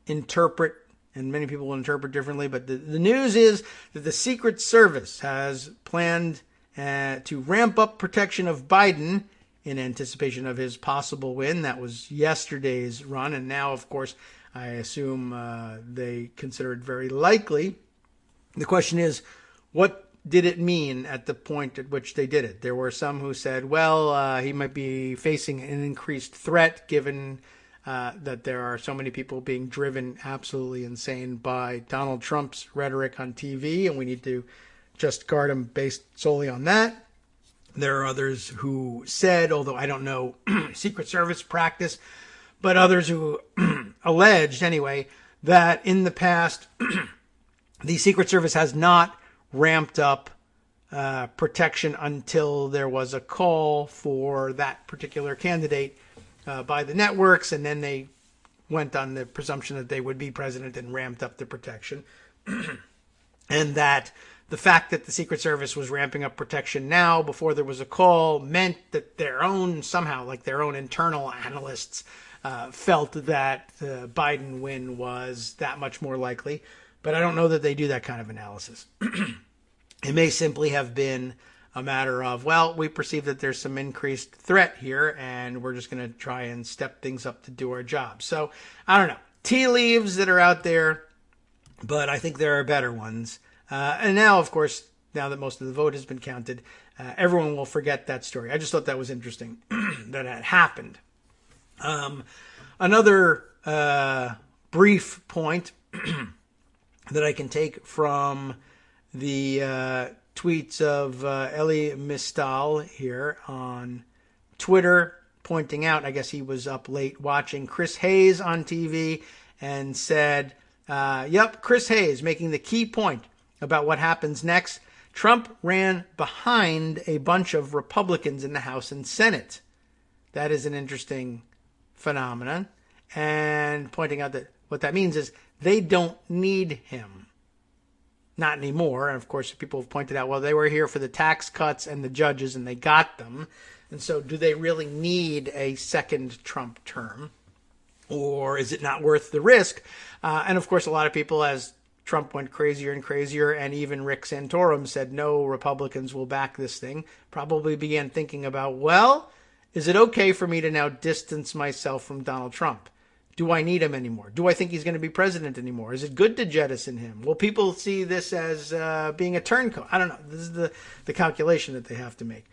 interpret, and many people will interpret differently, but the news is that the Secret Service has planned to ramp up protection of Biden in anticipation of his possible win. That was yesterday's run, and now, of course, I assume they consider it very likely. The question is, what did it mean at the point at which they did it? There were some who said, well, he might be facing an increased threat given that there are so many people being driven absolutely insane by Donald Trump's rhetoric on TV, and we need to just guard him based solely on that. There are others who said, although I don't know Secret Service practice, but others who alleged anyway, that in the past, the Secret Service has not ramped up protection until there was a call for that particular candidate by the networks, and then they went on the presumption that they would be president and ramped up the protection. And that the fact that the Secret Service was ramping up protection now before there was a call meant that their own internal analysts felt that the Biden win was that much more likely. But I don't know that they do that kind of analysis. It may simply have been a matter of, well, we perceive that there's some increased threat here, and we're just going to try and step things up to do our job. So, I don't know. Tea leaves that are out there, but I think there are better ones. And now, of course, now that most of the vote has been counted, everyone will forget that story. I just thought that was interesting that had happened. Another brief point that I can take from the tweets of Elie Mistal here on Twitter, pointing out, I guess he was up late watching Chris Hayes on TV and said, Chris Hayes making the key point about what happens next. Trump ran behind a bunch of Republicans in the House and Senate. That is an interesting phenomenon. And pointing out that what that means is they don't need him. Not anymore. And of course, people have pointed out, well, they were here for the tax cuts and the judges and they got them. And so do they really need a second Trump term? Or is it not worth the risk? And of course, a lot of people, as Trump went crazier and crazier, and even Rick Santorum said no Republicans will back this thing, probably began thinking about, well, is it okay for me to now distance myself from Donald Trump? Do I need him anymore? Do I think he's going to be president anymore? Is it good to jettison him? Will people see this as being a turncoat? I don't know. This is the calculation that they have to make.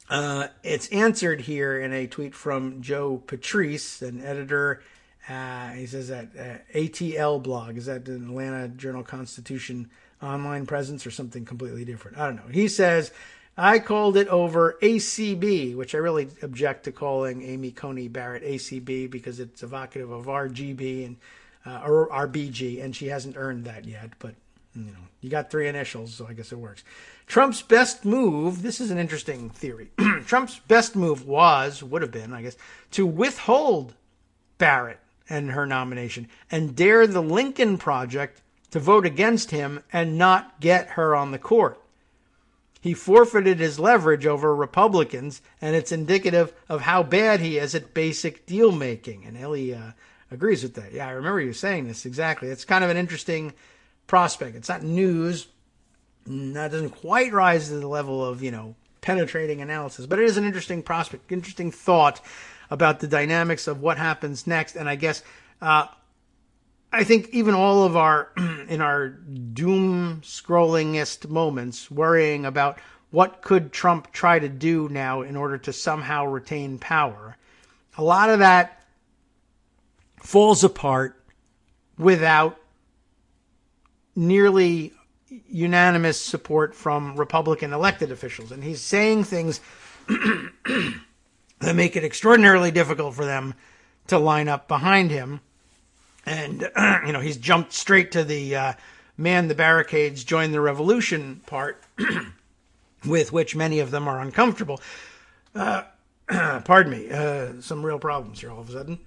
It's answered here in a tweet from Joe Patrice, an editor. He says that ATL blog, is that the Atlanta Journal-Constitution online presence or something completely different? I don't know. He says, I called it over ACB, which I really object to calling Amy Coney Barrett ACB because it's evocative of RGB and or RBG, and she hasn't earned that yet. But you got 3 initials, so I guess it works. Trump's best move. This is an interesting theory. Trump's best move would have been, I guess, to withhold Barrett and her nomination and dare the Lincoln Project to vote against him and not get her on the court. He forfeited his leverage over Republicans, and it's indicative of how bad he is at basic deal making. And Ellie agrees with that. Yeah, I remember you saying this exactly. It's kind of an interesting prospect. It's not news. That doesn't quite rise to the level of, penetrating analysis, but it is an interesting prospect, interesting thought about the dynamics of what happens next. And I guess, I think even all of our, in our doom scrollingest moments, worrying about what could Trump try to do now in order to somehow retain power, a lot of that falls apart without nearly unanimous support from Republican elected officials. And he's saying things that make it extraordinarily difficult for them to line up behind him. And, he's jumped straight to the man the barricades, join the revolution part, with which many of them are uncomfortable. Pardon me, some real problems here all of a sudden.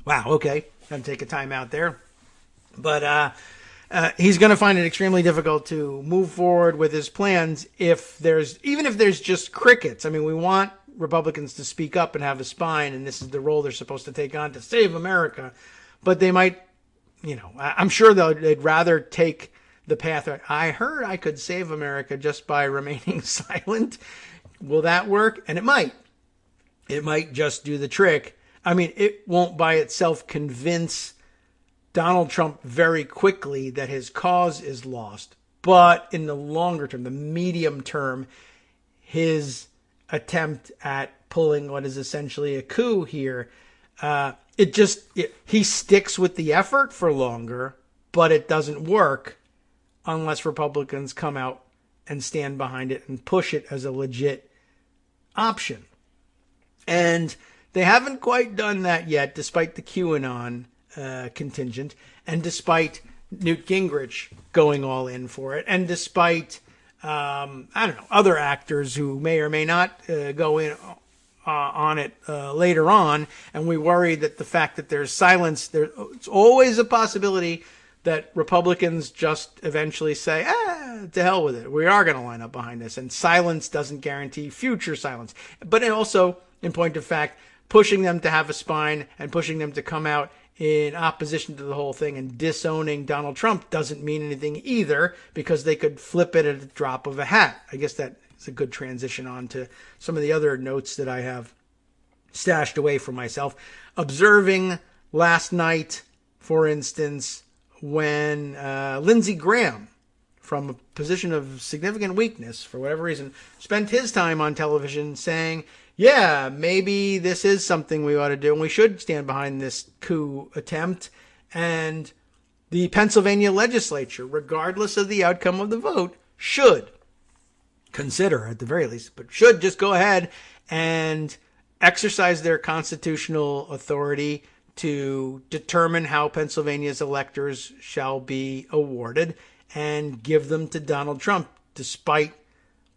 Wow, okay, gotta take a time out there. But he's going to find it extremely difficult to move forward with his plans even if there's just crickets. I mean, we want Republicans to speak up and have a spine, and this is the role they're supposed to take on to save America. But they might, I'm sure they'd rather take the path. I heard I could save America just by remaining silent. Will that work? And it might. It might just do the trick. I mean, it won't by itself convince Donald Trump very quickly that his cause is lost. But in the longer term, the medium term, his attempt at pulling what is essentially a coup here, he sticks with the effort for longer, but it doesn't work unless Republicans come out and stand behind it and push it as a legit option. And they haven't quite done that yet, despite the QAnon contingent, and despite Newt Gingrich going all in for it, and despite other actors who may or may not go in on it later on. And we worry that the fact that there's silence, it's always a possibility that Republicans just eventually say, to hell with it. We are going to line up behind this. And silence doesn't guarantee future silence. But it also, in point of fact, pushing them to have a spine and pushing them to come out in opposition to the whole thing and disowning Donald Trump doesn't mean anything either, because they could flip it at a drop of a hat. I guess that is a good transition on to some of the other notes that I have stashed away for myself. Observing last night, for instance, when Lindsey Graham from a position of significant weakness, for whatever reason, spent his time on television saying, yeah, maybe this is something we ought to do, and we should stand behind this coup attempt. And the Pennsylvania legislature, regardless of the outcome of the vote, should consider, at the very least, but should just go ahead and exercise their constitutional authority to determine how Pennsylvania's electors shall be awarded and give them to Donald Trump, despite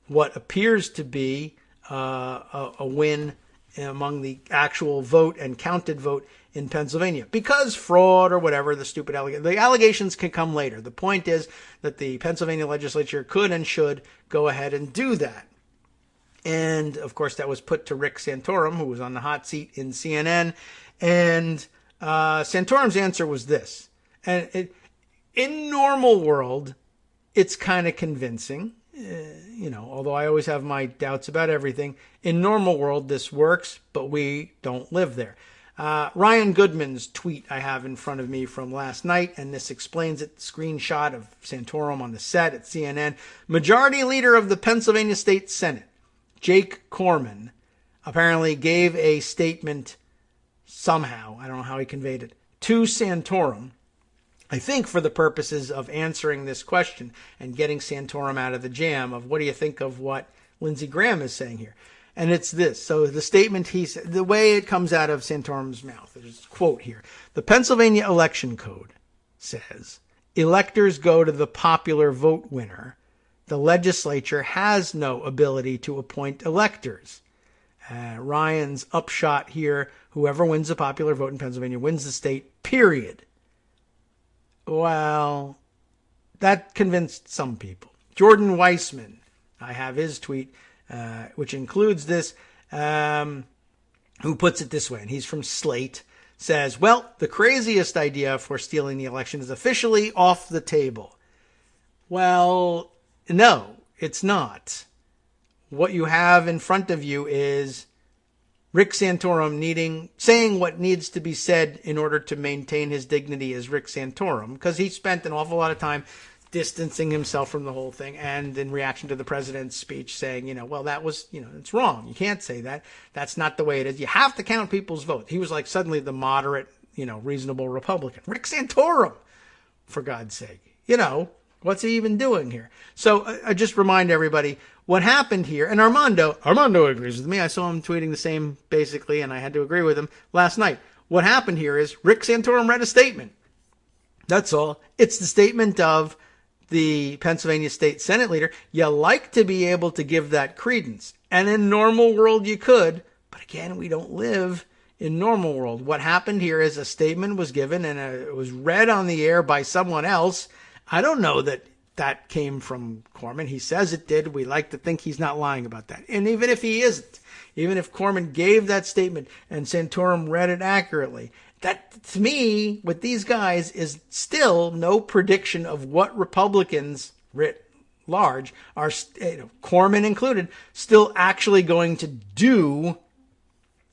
what appears to be a win among the actual vote and counted vote in Pennsylvania. Because fraud or whatever, the allegations can come later. The point is that the Pennsylvania legislature could and should go ahead and do that. And, of course, that was put to Rick Santorum, who was on the hot seat in CNN. And Santorum's answer was this. And in normal world, it's kind of convincing. Although I always have my doubts about everything. In normal world, this works, but we don't live there. Ryan Goodman's tweet I have in front of me from last night, and this explains it. Screenshot of Santorum on the set at CNN. Majority Leader of the Pennsylvania State Senate, Jake Corman, apparently gave a statement somehow, I don't know how he conveyed it, to Santorum, I think for the purposes of answering this question and getting Santorum out of the jam of what do you think of what Lindsey Graham is saying here. And it's this. So the statement he said, the way it comes out of Santorum's mouth, there's a quote here. The Pennsylvania Election Code says, electors go to the popular vote winner. The legislature has no ability to appoint electors. Ryan's upshot here, whoever wins the popular vote in Pennsylvania wins the state, period. Well, that convinced some people. Jordan Weissman, I have his tweet, which includes this, who puts it this way, and he's from Slate, says, well, the craziest idea for stealing the election is officially off the table. Well, no, it's not. What you have in front of you is Rick Santorum saying what needs to be said in order to maintain his dignity as Rick Santorum, because he spent an awful lot of time distancing himself from the whole thing, and in reaction to the president's speech saying, well, that was, it's wrong. You can't say that. That's not the way it is. You have to count people's votes. He was like suddenly the moderate, reasonable Republican. Rick Santorum, for God's sake. What's he even doing here? So I just remind everybody what happened here. And Armando agrees with me. I saw him tweeting the same basically, and I had to agree with him last night. What happened here is Rick Santorum read a statement. That's all. It's the statement of the Pennsylvania State Senate leader. You like to be able to give that credence. And in normal world you could, but again, we don't live in normal world. What happened here is a statement was given and it was read on the air by someone else. I don't know that came from Corman. He says it did. We like to think he's not lying about that. And even if he isn't, even if Corman gave that statement and Santorum read it accurately, that, to me, with these guys, is still no prediction of what Republicans, writ large, are, Corman included, still actually going to do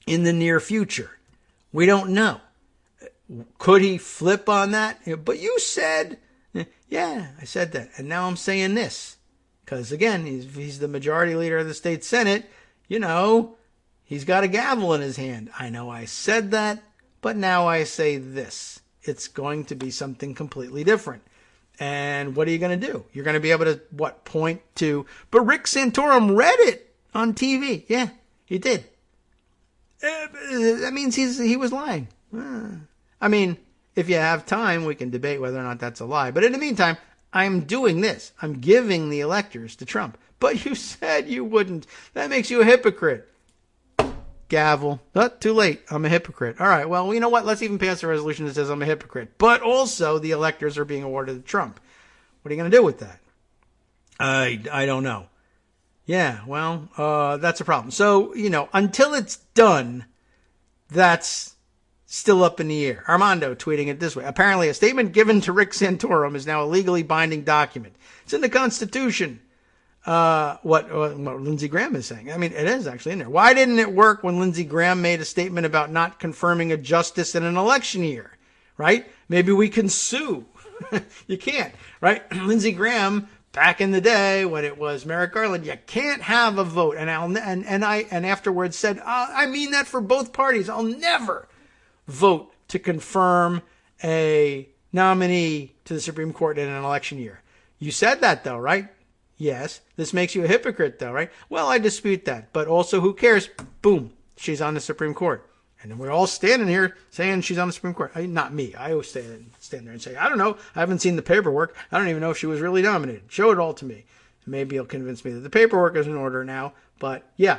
in the near future. We don't know. Could he flip on that? But you said, yeah, I said that. And now I'm saying this. Because, again, he's the majority leader of the state Senate. He's got a gavel in his hand. I know I said that. But now I say this. It's going to be something completely different. And what are you going to do? You're going to be able to, point to... But Rick Santorum read it on TV. Yeah, he did. That means he was lying. I mean, if you have time, we can debate whether or not that's a lie. But in the meantime, I'm doing this. I'm giving the electors to Trump. But you said you wouldn't. That makes you a hypocrite. Gavel. Too late. I'm a hypocrite. All right. Well, you know what? Let's even pass a resolution that says I'm a hypocrite. But also, the electors are being awarded to Trump. What are you going to do with that? I don't know. Yeah, well, that's a problem. So, until it's done, that's still up in the air. Armando tweeting it this way. Apparently, a statement given to Rick Santorum is now a legally binding document. It's in the Constitution. What Lindsey Graham is saying. I mean, it is actually in there. Why didn't it work when Lindsey Graham made a statement about not confirming a justice in an election year? Right? Maybe we can sue. You can't, right? Lindsey Graham back in the day when it was Merrick Garland, you can't have a vote. And I afterwards said, I mean that for both parties. I'll never vote to confirm a nominee to the Supreme Court in an election year. You said that though, right? Yes. This makes you a hypocrite though, right? Well, I dispute that. But also, who cares? Boom. She's on the Supreme Court. And then we're all standing here saying she's on the Supreme Court. Not me. I always stand there and say, I don't know. I haven't seen the paperwork. I don't even know if she was really nominated. Show it all to me. Maybe it'll convince me that the paperwork is in order now. But yeah.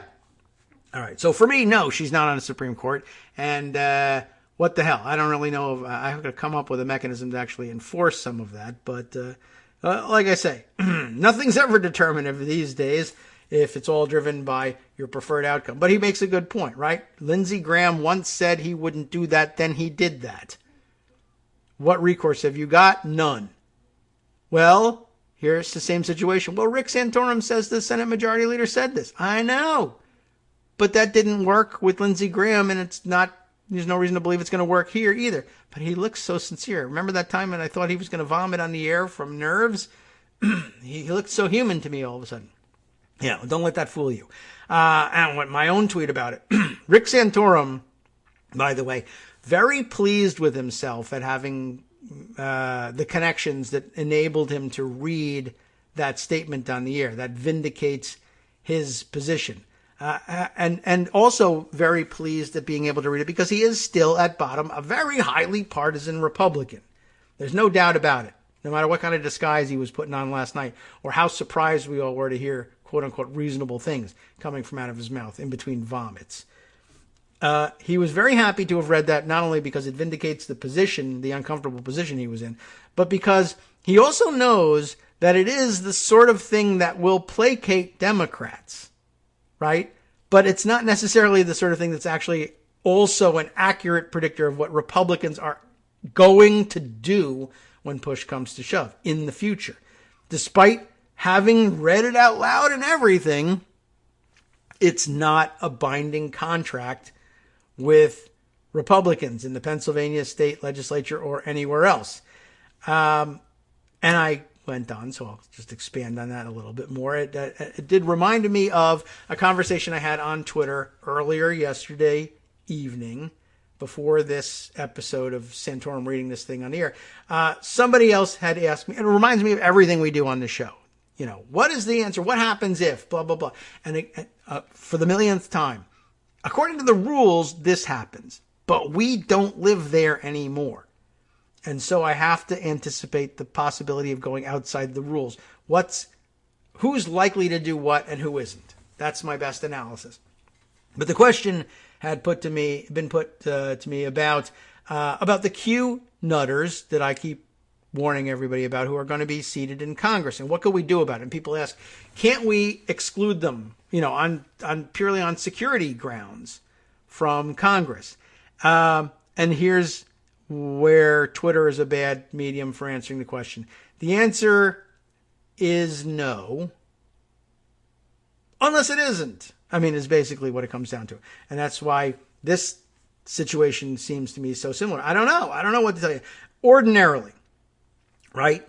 All right. So for me, no, she's not on the Supreme Court. And what the hell? I don't really know. I have to come up with a mechanism to actually enforce some of that. But like I say, nothing's ever determinative these days if it's all driven by your preferred outcome. But he makes a good point, right? Lindsey Graham once said he wouldn't do that, then he did that. What recourse have you got? None. Well, here's the same situation. Well, Rick Santorum says the Senate Majority Leader said this. I know. But that didn't work with Lindsey Graham, and there's no reason to believe it's going to work here either. But he looks so sincere. Remember that time when I thought he was going to vomit on the air from nerves? He looked so human to me all of a sudden. Yeah, don't let that fool you. And with my own tweet about it. Rick Santorum, by the way, very pleased with himself at having the connections that enabled him to read that statement on the air. That vindicates his position. And also very pleased at being able to read it because he is still at bottom a very highly partisan Republican. There's no doubt about it. No matter what kind of disguise he was putting on last night or how surprised we all were to hear quote-unquote reasonable things coming from out of his mouth in between vomits. He was very happy to have read that, not only because it vindicates the position, the uncomfortable position he was in, but because he also knows that it is the sort of thing that will placate Democrats, right? But it's not necessarily the sort of thing that's actually also an accurate predictor of what Republicans are going to do when push comes to shove in the future. Despite having read it out loud and everything, it's not a binding contract with Republicans in the Pennsylvania state legislature or anywhere else. And I went on, so I'll just expand on that a little bit more. It did remind me of a conversation I had on Twitter earlier yesterday evening before this episode of Santorum reading this thing on the air. Somebody else had asked me, and it reminds me of everything we do on the show. You know, what is the answer? What happens if? Blah, blah, blah. And for the millionth time, according to the rules, this happens. But we don't live there anymore. And so I have to anticipate the possibility of going outside the rules. Who's likely to do what and who isn't? That's my best analysis. But the question had been put to me about the Q nutters that I keep warning everybody about, who are going to be seated in Congress, and what could we do about it? And people ask, can't we exclude them, on purely on security grounds from Congress? And here's where Twitter is a bad medium for answering the question. The answer is no, unless it isn't. I mean, is basically what it comes down to. And that's why this situation seems to me so similar. I don't know what to tell you. Ordinarily, right?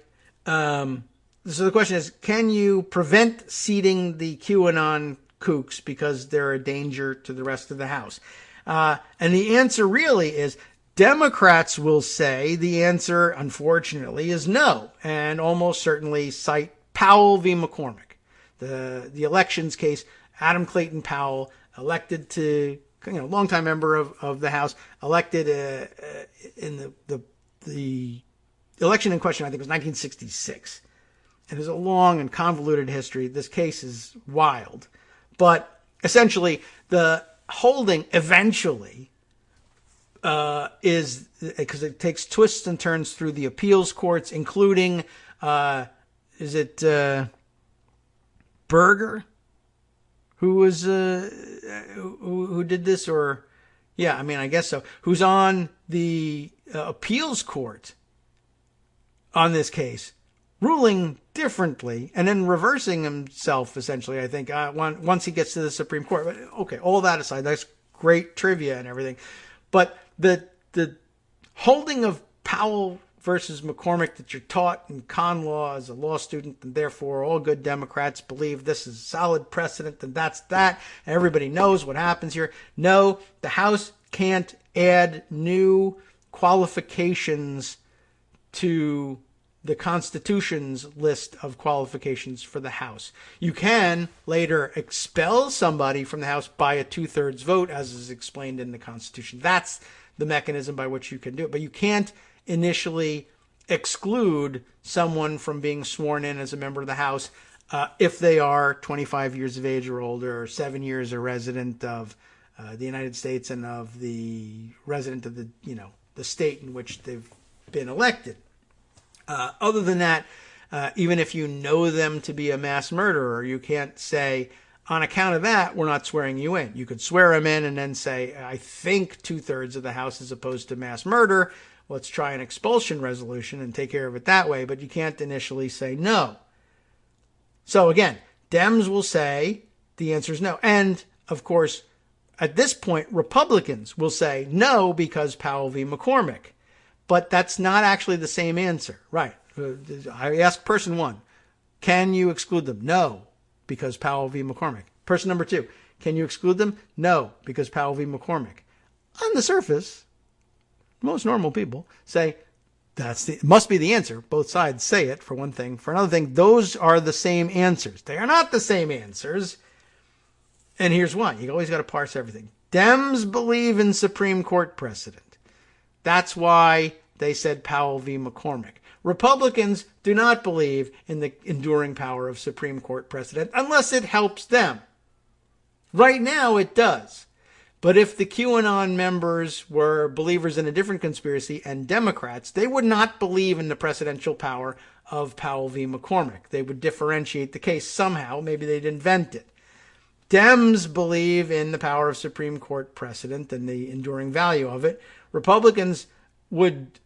So the question is, can you prevent seating the QAnon kooks because they're a danger to the rest of the House? And the answer really is, Democrats will say the answer, unfortunately, is no, and almost certainly cite Powell v. McCormick, the elections case. Adam Clayton Powell, elected to, longtime member of the House, elected in the election in question, I think it was 1966. And there's a long and convoluted history. This case is wild. But essentially, the holding eventually is, because it takes twists and turns through the appeals courts, including, Berger? Who was, who did this, or, yeah, I mean, I guess so, who's on the appeals court on this case, ruling differently, and then reversing himself, essentially, I think, once he gets to the Supreme Court. But, okay, all that aside, that's great trivia and everything. But the holding of Powell versus McCormick that you're taught in con law as a law student, and therefore all good Democrats believe this is solid precedent, and that's that. Everybody knows what happens here. No, the House can't add new qualifications to the Constitution's list of qualifications for the House. You can later expel somebody from the House by a 2/3 vote, as is explained in the Constitution. That's the mechanism by which you can do it. But you can't initially exclude someone from being sworn in as a member of the House if they are 25 years of age or older, or 7 years a resident of the United States and of the resident of the state in which they've been elected. Other than that, even if you know them to be a mass murderer, you can't say, on account of that, we're not swearing you in. You could swear them in and then say, I think 2/3 of the House is opposed to mass murder. Let's try an expulsion resolution and take care of it that way. But you can't initially say no. So again, Dems will say the answer is no. And, of course, at this point, Republicans will say no because Powell v. McCormick. But that's not actually the same answer. Right. I asked person one, can you exclude them? No, because Powell v. McCormick. Person number two, can you exclude them? No, because Powell v. McCormick. On the surface, most normal people say must be the answer. Both sides say it, for one thing. For another thing, those are the same answers. They are not the same answers. And here's why. You always got to parse everything. Dems believe in Supreme Court precedent. That's why they said Powell v. McCormick. Republicans do not believe in the enduring power of Supreme Court precedent unless it helps them. Right now, it does. But if the QAnon members were believers in a different conspiracy and Democrats, they would not believe in the precedential power of Powell v. McCormick. They would differentiate the case somehow. Maybe they'd invent it. Dems believe in the power of Supreme Court precedent and the enduring value of it. Republicans would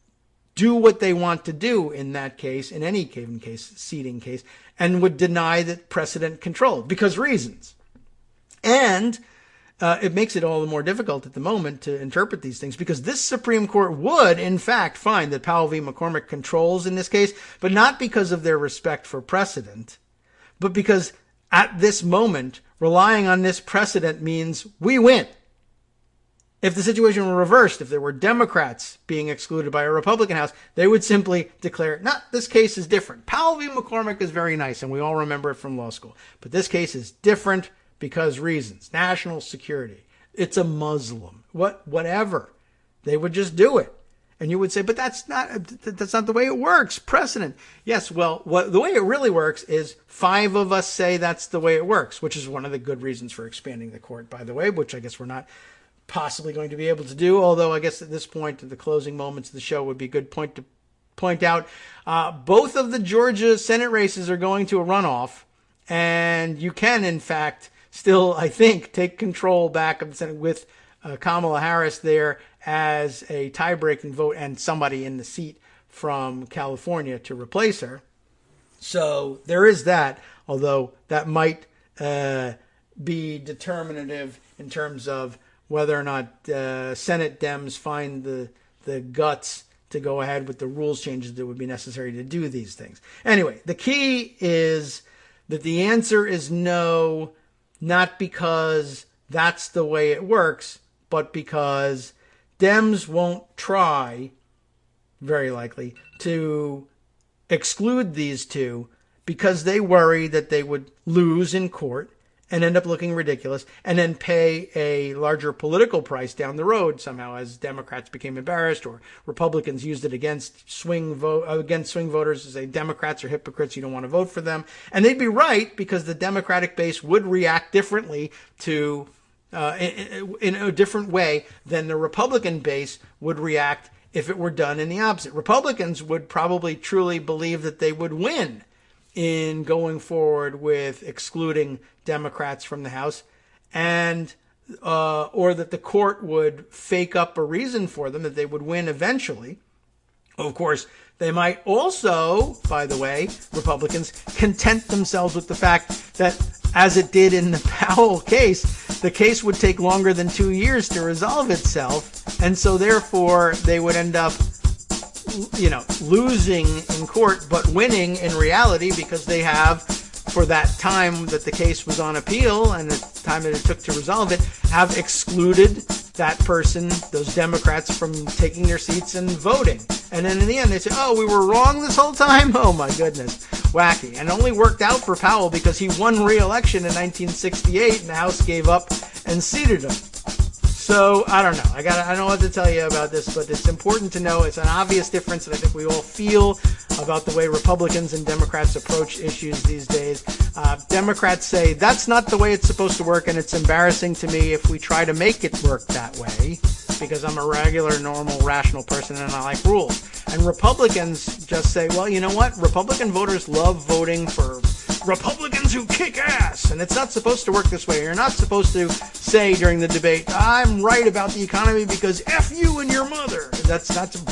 do what they want to do in that case, in any given case, seating case, and would deny that precedent controlled because reasons. And it makes it all the more difficult at the moment to interpret these things because this Supreme Court would, in fact, find that Powell v. McCormick controls in this case, but not because of their respect for precedent, but because at this moment, relying on this precedent means we win. If the situation were reversed, if there were Democrats being excluded by a Republican House, they would simply declare, no, this case is different. Powell v. McCormick is very nice, and we all remember it from law school. But this case is different because reasons. National security. It's a Muslim. Whatever. They would just do it. And you would say, but that's not the way it works. Precedent. Yes, well, the way it really works is 5 of us say that's the way it works, which is one of the good reasons for expanding the court, by the way, which I guess we're not possibly going to be able to do, although I guess at this point, at the closing moments of the show, would be a good point to point out. Both of the Georgia Senate races are going to a runoff, and you can, in fact, still, I think, take control back of the Senate with Kamala Harris there as a tie-breaking vote and somebody in the seat from California to replace her. So there is that, although that might be determinative in terms of whether or not Senate Dems find the guts to go ahead with the rules changes that would be necessary to do these things. Anyway, the key is that the answer is no, not because that's the way it works, but because Dems won't try, very likely, to exclude these two because they worry that they would lose in court and end up looking ridiculous, and then pay a larger political price down the road somehow as Democrats became embarrassed or Republicans used it against swing voters to say Democrats are hypocrites, you don't want to vote for them. And they'd be right because the Democratic base would react differently to in a different way than the Republican base would react if it were done in the opposite. Republicans would probably truly believe that they would win in going forward with excluding Democrats from the House, and or that the court would fake up a reason for them, that they would win eventually. Of course, they might also, by the way, Republicans, content themselves with the fact that, as it did in the Powell case, the case would take longer than 2 years to resolve itself, and so therefore they would end up losing in court, but winning in reality because they have, for that time that the case was on appeal and the time that it took to resolve it, have excluded that person, those Democrats, from taking their seats and voting. And then in the end, they say, oh, we were wrong this whole time? Oh, my goodness. Wacky. And it only worked out for Powell because he won re-election in 1968 and the House gave up and seated him. So, I don't know. I don't know what to tell you about this, but it's important to know. It's an obvious difference that I think we all feel about the way Republicans and Democrats approach issues these days. Democrats say, that's not the way it's supposed to work, and it's embarrassing to me if we try to make it work that way, because I'm a regular, normal, rational person and I like rules. And Republicans just say, well, you know what? Republican voters love voting for Republicans who kick ass, and it's not supposed to work this way. You're not supposed to say during the debate, I'm right about the economy because F you and your mother.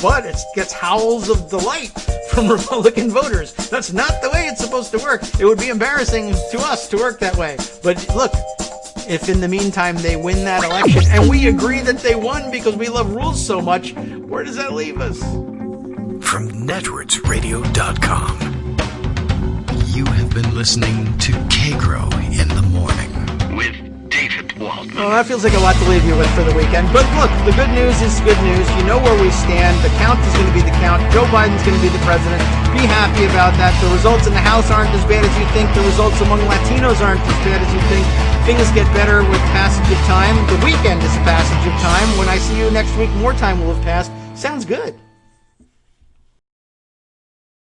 But it gets howls of delight from Republican voters. That's not the way it's supposed to work. It would be embarrassing to us to work that way. But look, if in the meantime they win that election and we agree that they won because we love rules so much, where does that leave us? From netrootsradio.com. You have been listening to Kagro in the Morning with David Waldman. Well, that feels like a lot to leave you with for the weekend. But look, the good news is good news. You know where we stand. The count is going to be the count. Joe Biden's going to be the president. Be happy about that. The results in the House aren't as bad as you think. The results among Latinos aren't as bad as you think. Things get better with passage of time. The weekend is a passage of time. When I see you next week, more time will have passed. Sounds good.